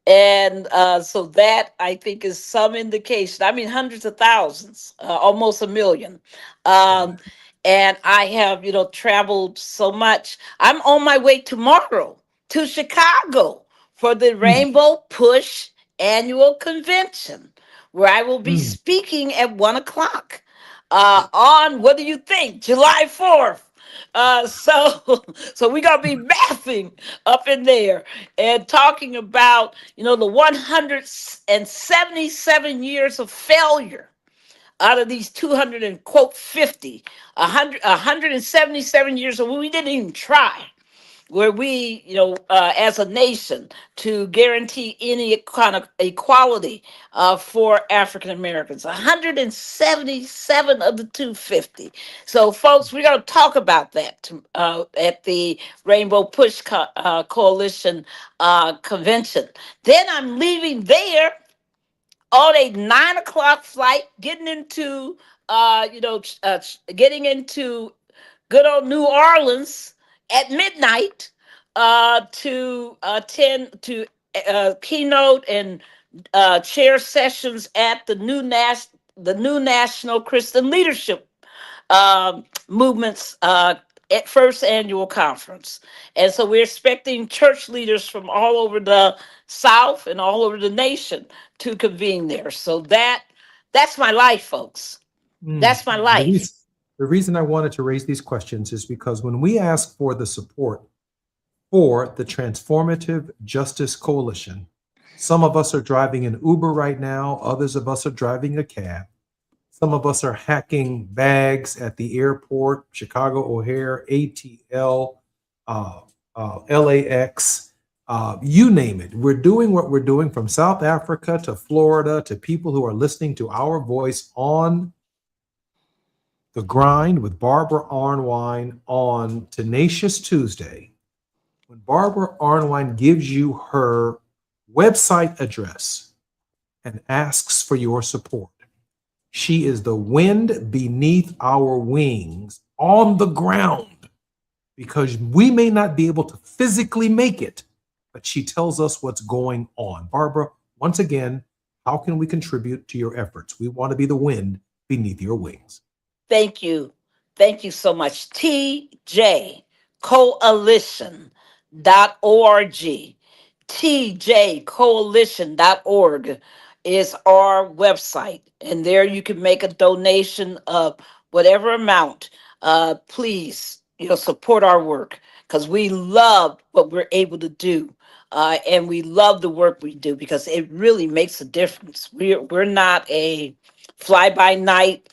And so that, I think, is some indication. I mean, hundreds of thousands, almost 1 million. And I have, traveled so much. I'm on my way tomorrow to Chicago for the Rainbow Push Annual Convention, where I will be speaking at 1:00 on, what do you think, July 4th. So we're going to be mathing up in there and talking about, the 177 years of failure out of these 177 years of we didn't even try, where we, as a nation, to guarantee any kind of equality for African Americans. 177 of the 250. So, folks, we're going to talk about that at the Rainbow Push Coalition Convention. Then I'm leaving there on a 9:00 flight, getting into, getting into good old New Orleans at midnight to attend to keynote and chair sessions at the new National Christian Leadership Movement's at first annual conference. And so we're expecting church leaders from all over the South and all over the nation to convene there. So that's my life, folks. That's my life. The reason I wanted to raise these questions is because when we ask for the support for the Transformative Justice Coalition, some of us are driving an Uber right now. Others of us are driving a cab. Some of us are hacking bags at the airport, Chicago O'Hare, ATL, LAX. You name it. We're doing what we're doing, from South Africa to Florida to people who are listening to our voice on The Grind with Barbara Arnwine on Tenacious Tuesday. When Barbara Arnwine gives you her website address and asks for your support, she is the wind beneath our wings on the ground, because we may not be able to physically make it, but she tells us what's going on. Barbara, once again, how can we contribute to your efforts? We want to be the wind beneath your wings. Thank you. Thank you so much. TJCoalition.org. TJCoalition.org is our website. And there you can make a donation of whatever amount. Please, support our work, because we love what we're able to do. And we love the work we do, because it really makes a difference. We're not a fly-by-night,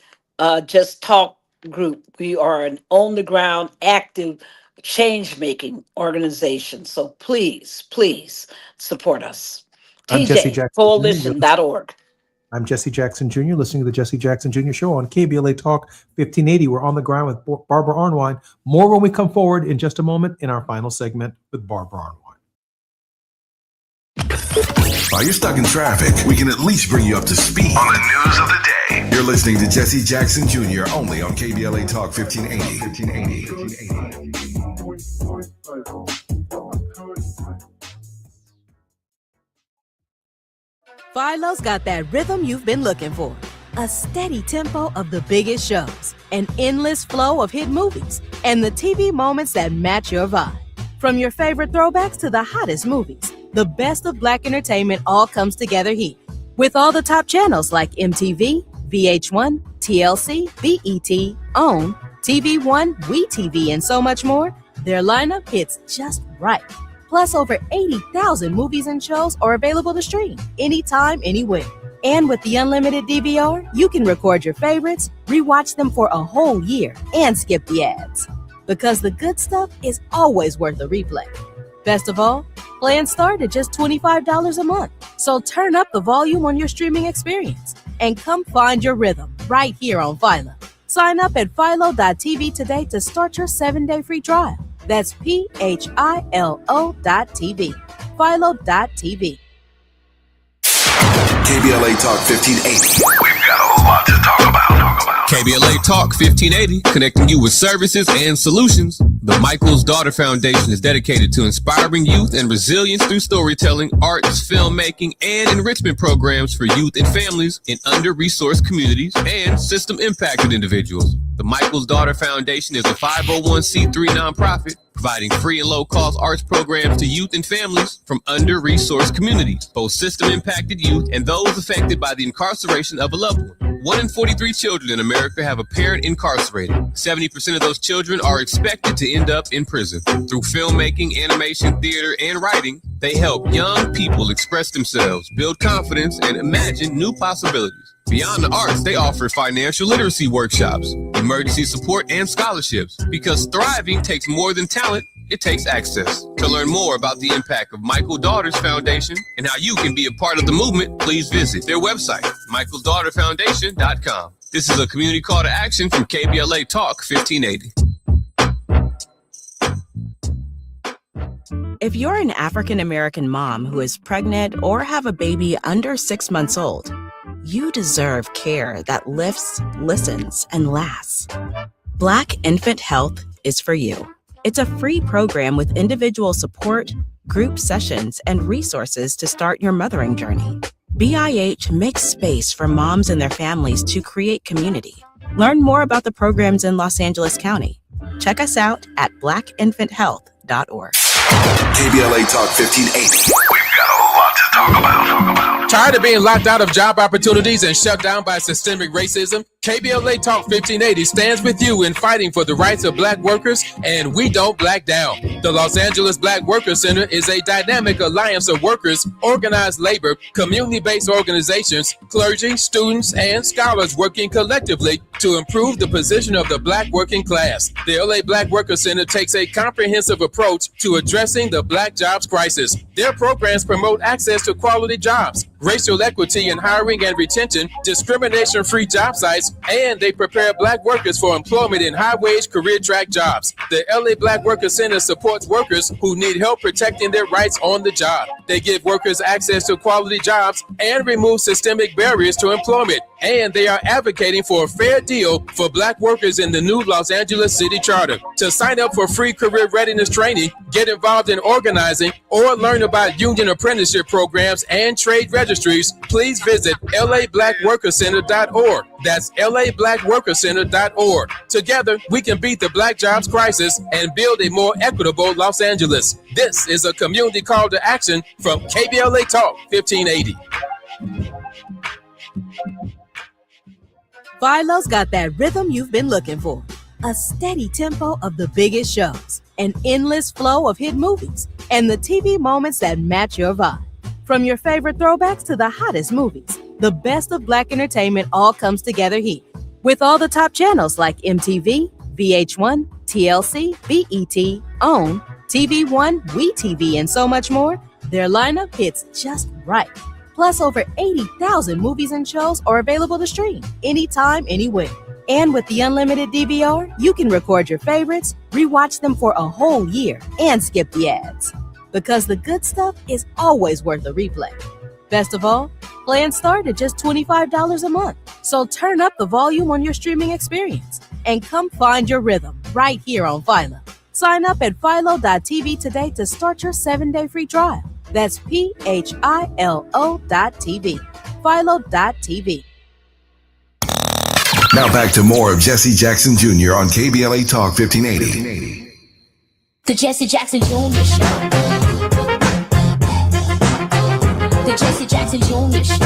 just talk group. We are an on-the-ground, active, change-making organization. So please, please support us. I'm Jesse Jackson. TJCoalition.org. I'm Jesse Jackson Jr., listening to the Jesse Jackson Jr. Show on KBLA Talk 1580. We're on the ground with Barbara Arnwine. More when we come forward in just a moment in our final segment with Barbara Arnwine. While you're stuck in traffic, we can at least bring you up to speed on the news of the day. You're listening to Jesse Jackson Jr. only on KBLA Talk 1580. Philo's got that rhythm you've been looking for. A steady tempo of the biggest shows, an endless flow of hit movies, and the TV moments that match your vibe. From your favorite throwbacks to the hottest movies, the best of Black entertainment all comes together here. With all the top channels like MTV, VH1, TLC, BET, OWN, TV One, WeTV, and so much more, their lineup hits just right. Plus, over 80,000 movies and shows are available to stream anytime, anywhere. And with the unlimited DVR, you can record your favorites, rewatch them for a whole year, and skip the ads. Because the good stuff is always worth a replay. Best of all, plans start at just $25 a month. So turn up the volume on your streaming experience and come find your rhythm right here on Philo. Sign up at philo.tv today to start your 7-day free trial. That's PHILO.TV. Philo.tv. KBLA Talk 1580. We've got a lot to talk about. KBLA Talk 1580, connecting you with services and solutions. The Michael's Daughter Foundation is dedicated to inspiring youth and resilience through storytelling, arts, filmmaking, and enrichment programs for youth and families in under-resourced communities and system-impacted individuals. The Michael's Daughter Foundation is a 501c3 nonprofit providing free and low-cost arts programs to youth and families from under-resourced communities, both system-impacted youth and those affected by the incarceration of a loved one. 1 in 43 children in America have a parent incarcerated. 70% of those children are expected to end up in prison. Through filmmaking, animation, theater, and writing, they help young people express themselves, build confidence, and imagine new possibilities. Beyond the arts, they offer financial literacy workshops, emergency support, and scholarships. Because thriving takes more than talent, it takes access. To learn more about the impact of Michael Daughters Foundation and how you can be a part of the movement, please visit their website, michaelsdaughterfoundation.com. This is a community call to action from KBLA Talk 1580. If you're an African American mom who is pregnant or have a baby under 6 months old, you deserve care that lifts, listens, and lasts. Black Infant Health is for you. It's a free program with individual support, group sessions, and resources to start your mothering journey. BIH makes space for moms and their families to create community. Learn more about the programs in Los Angeles County. Check us out at blackinfanthealth.org. KBLA Talk 1580. We've got a lot to talk about. Tired of being locked out of job opportunities and shut down by systemic racism? KBLA Talk 1580 stands with you in fighting for the rights of Black workers, and we don't black down. The Los Angeles Black Workers Center is a dynamic alliance of workers, organized labor, community-based organizations, clergy, students, and scholars working collectively to improve the position of the Black working class. The LA Black Worker Center takes a comprehensive approach to addressing the Black jobs crisis. Their programs promote access to quality jobs, racial equity in hiring and retention, discrimination-free job sites, and they prepare Black workers for employment in high-wage career track jobs. The LA Black Worker Center supports workers who need help protecting their rights on the job. They give workers access to quality jobs and remove systemic barriers to employment. And they are advocating for a fair deal for Black workers in the new Los Angeles City Charter. To sign up for free career readiness training, get involved in organizing, or learn about union apprenticeship programs and trade registries, please visit lablackworkercenter.org. That's lablackworkercenter.org. Together, we can beat the Black jobs crisis and build a more equitable Los Angeles. This is a community call to action from KBLA Talk 1580. Philo's got that rhythm you've been looking for. A steady tempo of the biggest shows, an endless flow of hit movies, and the TV moments that match your vibe. From your favorite throwbacks to the hottest movies, the best of Black entertainment all comes together here. With all the top channels like MTV, VH1, TLC, BET, OWN, TV One, WeTV, and so much more, their lineup hits just right. Plus, over 80,000 movies and shows are available to stream anytime, anywhere. And with the unlimited DVR, you can record your favorites, rewatch them for a whole year, and skip the ads. Because the good stuff is always worth a replay. Best of all, plans start at just $25 a month. So turn up the volume on your streaming experience and come find your rhythm right here on Philo. Sign up at philo.tv today to start your 7-day free trial. That's PHILO.TV. Philo.tv. Now back to more of Jesse Jackson Jr. on KBLA Talk 1580. The Jesse Jackson Jr. Show. The Jesse Jackson Jr. Show.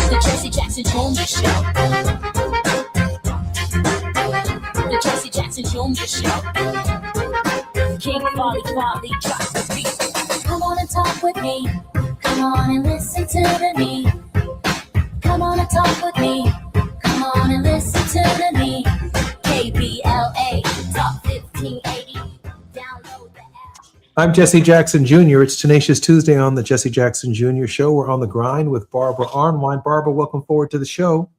The Jesse Jackson Jr. Show. The Jesse Jackson Jr. Show. King Quality drops the beat. Come on and talk with me. Come on and listen to me. Come on and talk with me. Come on and listen to me. KBLA Talk 1580. Download the app. I'm Jesse Jackson Jr. It's Tenacious Tuesday on the Jesse Jackson Jr. Show. We're on the grind with Barbara Arnwine. Barbara, welcome forward to the show.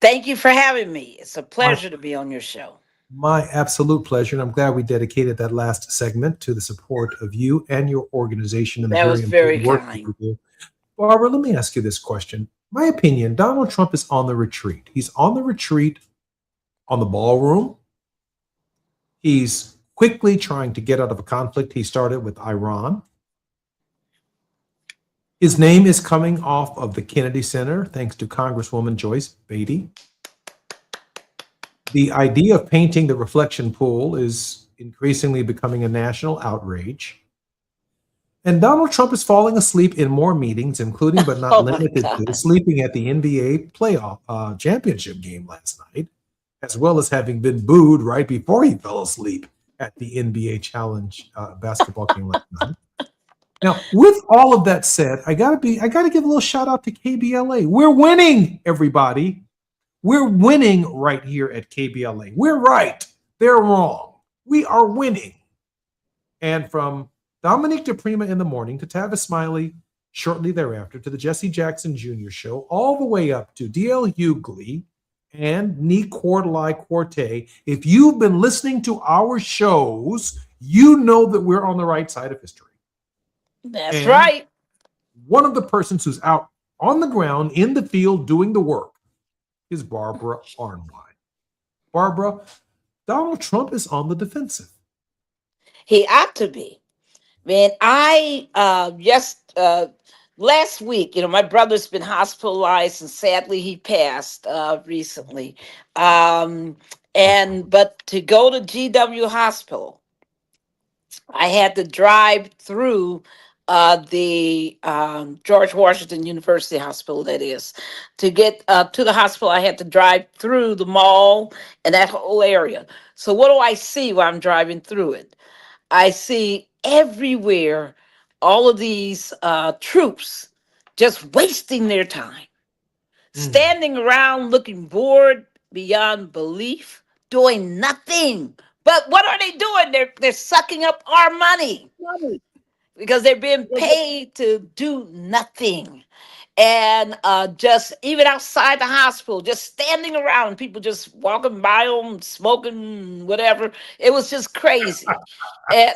Thank you for having me. It's a pleasure to be on your show. My absolute pleasure, and I'm glad we dedicated that last segment to the support of you and your organization. And that was very kind. You do. Barbara, let me ask you this question. My opinion, Donald Trump is on the retreat. He's on the retreat on the ballroom. He's quickly trying to get out of a conflict he started with Iran. His name is coming off of the Kennedy Center, thanks to Congresswoman Joyce Beatty. The idea of painting the reflection pool is increasingly becoming a national outrage. And Donald Trump is falling asleep in more meetings, including but not limited to sleeping at the NBA playoff championship game last night, as well as having been booed right before he fell asleep at the NBA Challenge basketball game last night. Now, with all of that said, I gotta give a little shout out to KBLA. We're winning, everybody. We're winning right here at KBLA. We're right. They're wrong. We are winning. And from Dominique DePrima in the morning to Tavis Smiley shortly thereafter to the Jesse Jackson Jr. Show, all the way up to D.L. Hughley and Nee Quartelai-Quartey. If you've been listening to our shows, you know that we're on the right side of history. That's right. One of the persons who's out on the ground in the field doing the work is Barbara Arnwine. Barbara, Donald Trump is on the defensive. He ought to be. Man, last week, my brother's been hospitalized and sadly he passed recently. But to go to GW Hospital, I had to drive through the George Washington University Hospital, that is. To get to the hospital, I had to drive through the mall and that whole area. So what do I see while I'm driving through it? I see everywhere all of these troops just wasting their time. standing around looking bored beyond belief, doing nothing. But what are they doing? They're sucking up our money because they're being paid to do nothing. And just even outside the hospital, just standing around, people just walking by them, smoking whatever. It was just crazy. And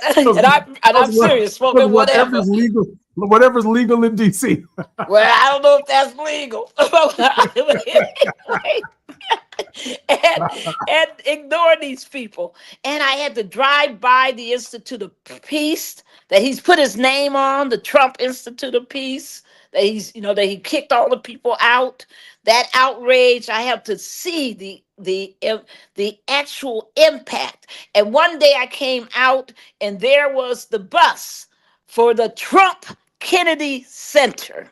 I'm serious, smoking whatever. Whatever's legal in DC. Well, I don't know if that's legal. and ignore these people. And I had to drive by the Institute of Peace that he's put his name on, the Trump Institute of Peace. That that he kicked all the people out. That outrage, I have to see the actual impact. And one day I came out and there was the bus for the Trump Kennedy Center.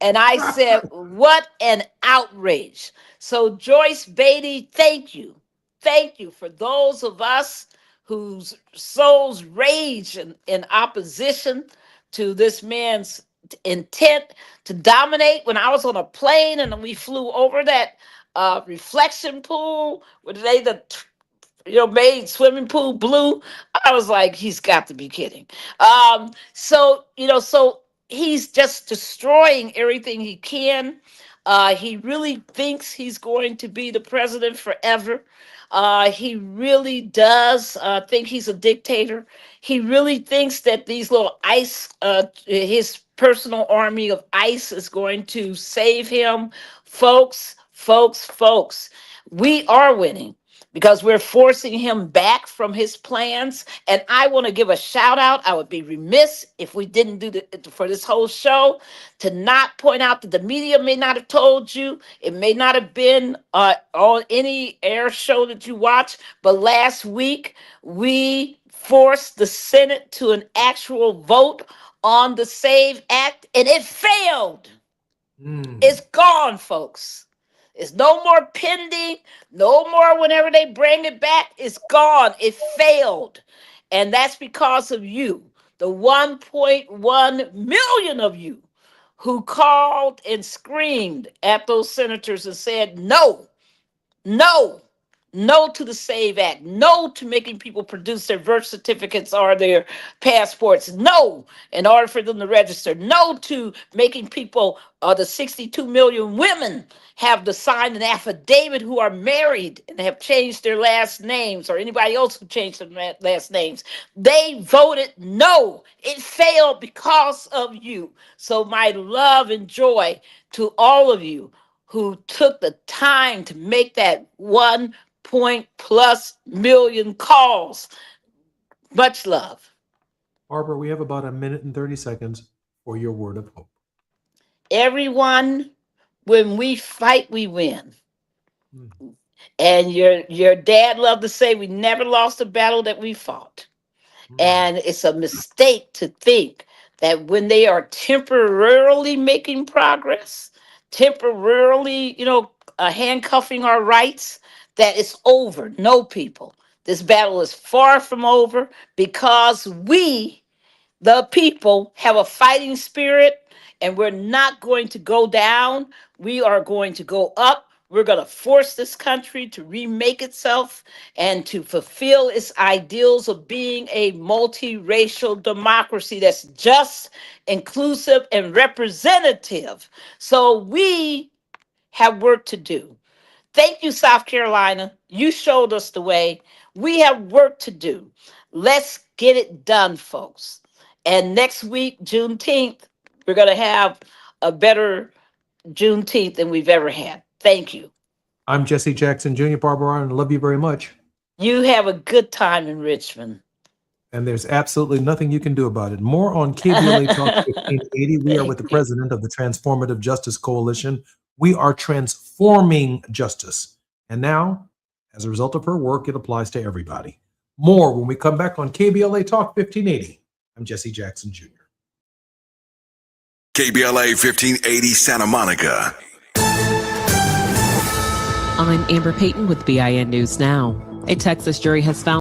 And I said, what an outrage. So Joyce Beatty, thank you. Thank you for those of us whose souls rage in opposition to this man's intent to dominate. When I was on a plane and we flew over that reflection pool where they made swimming pool blue, I was like, he's got to be kidding. So he's just destroying everything he can. He really thinks he's going to be the president forever. He really does think he's a dictator. He really thinks that these little ICE, his personal army of ICE is going to save him. Folks, we are winning because we're forcing him back from his plans. And I want to give a shout out. I would be remiss if we didn't do for this whole show to not point out that the media may not have told you. It may not have been on any air show that you watch. But last week, we forced the Senate to an actual vote on the SAVE Act, and it failed. It's gone, folks. It's no more pending, no more whenever they bring it back. It's gone. It failed. And that's because of you, the 1.1 million of you who called and screamed at those senators and said, no to the SAVE Act, no to making people produce their birth certificates or their passports, no, in order for them to register, no to making people, the 62 million women have to sign an affidavit who are married and have changed their last names, or anybody else who changed their last names. They voted no. It failed because of you. So my love and joy to all of you who took the time to make that 1+ million calls. Much love. Barbara, we have about a minute and 30 seconds for your word of hope. Everyone, when we fight, we win. And your dad loved to say we never lost a battle that we fought. And it's a mistake to think that when they are temporarily making progress, temporarily, handcuffing our rights, that it's over. No, people. This battle is far from over because we, the people, have a fighting spirit and we're not going to go down. We are going to go up. We're going to force this country to remake itself and to fulfill its ideals of being a multiracial democracy that's just, inclusive, and representative. So we have work to do. Thank you, South Carolina. You showed us the way. We have work to do. Let's get it done, folks. And next week, Juneteenth, we're going to have a better Juneteenth than we've ever had. Thank you. I'm Jesse Jackson Jr. Barbara, and I love you very much. You have a good time in Richmond. And there's absolutely nothing you can do about it. More on KBLA Talk 1580. We are with the president of the Transformative Justice Coalition. We are transforming justice. And now, as a result of her work, it applies to everybody. More when we come back on KBLA Talk 1580. I'm Jesse Jackson Jr. KBLA 1580 Santa Monica. I'm Amber Payton with BIN News Now. A Texas jury has found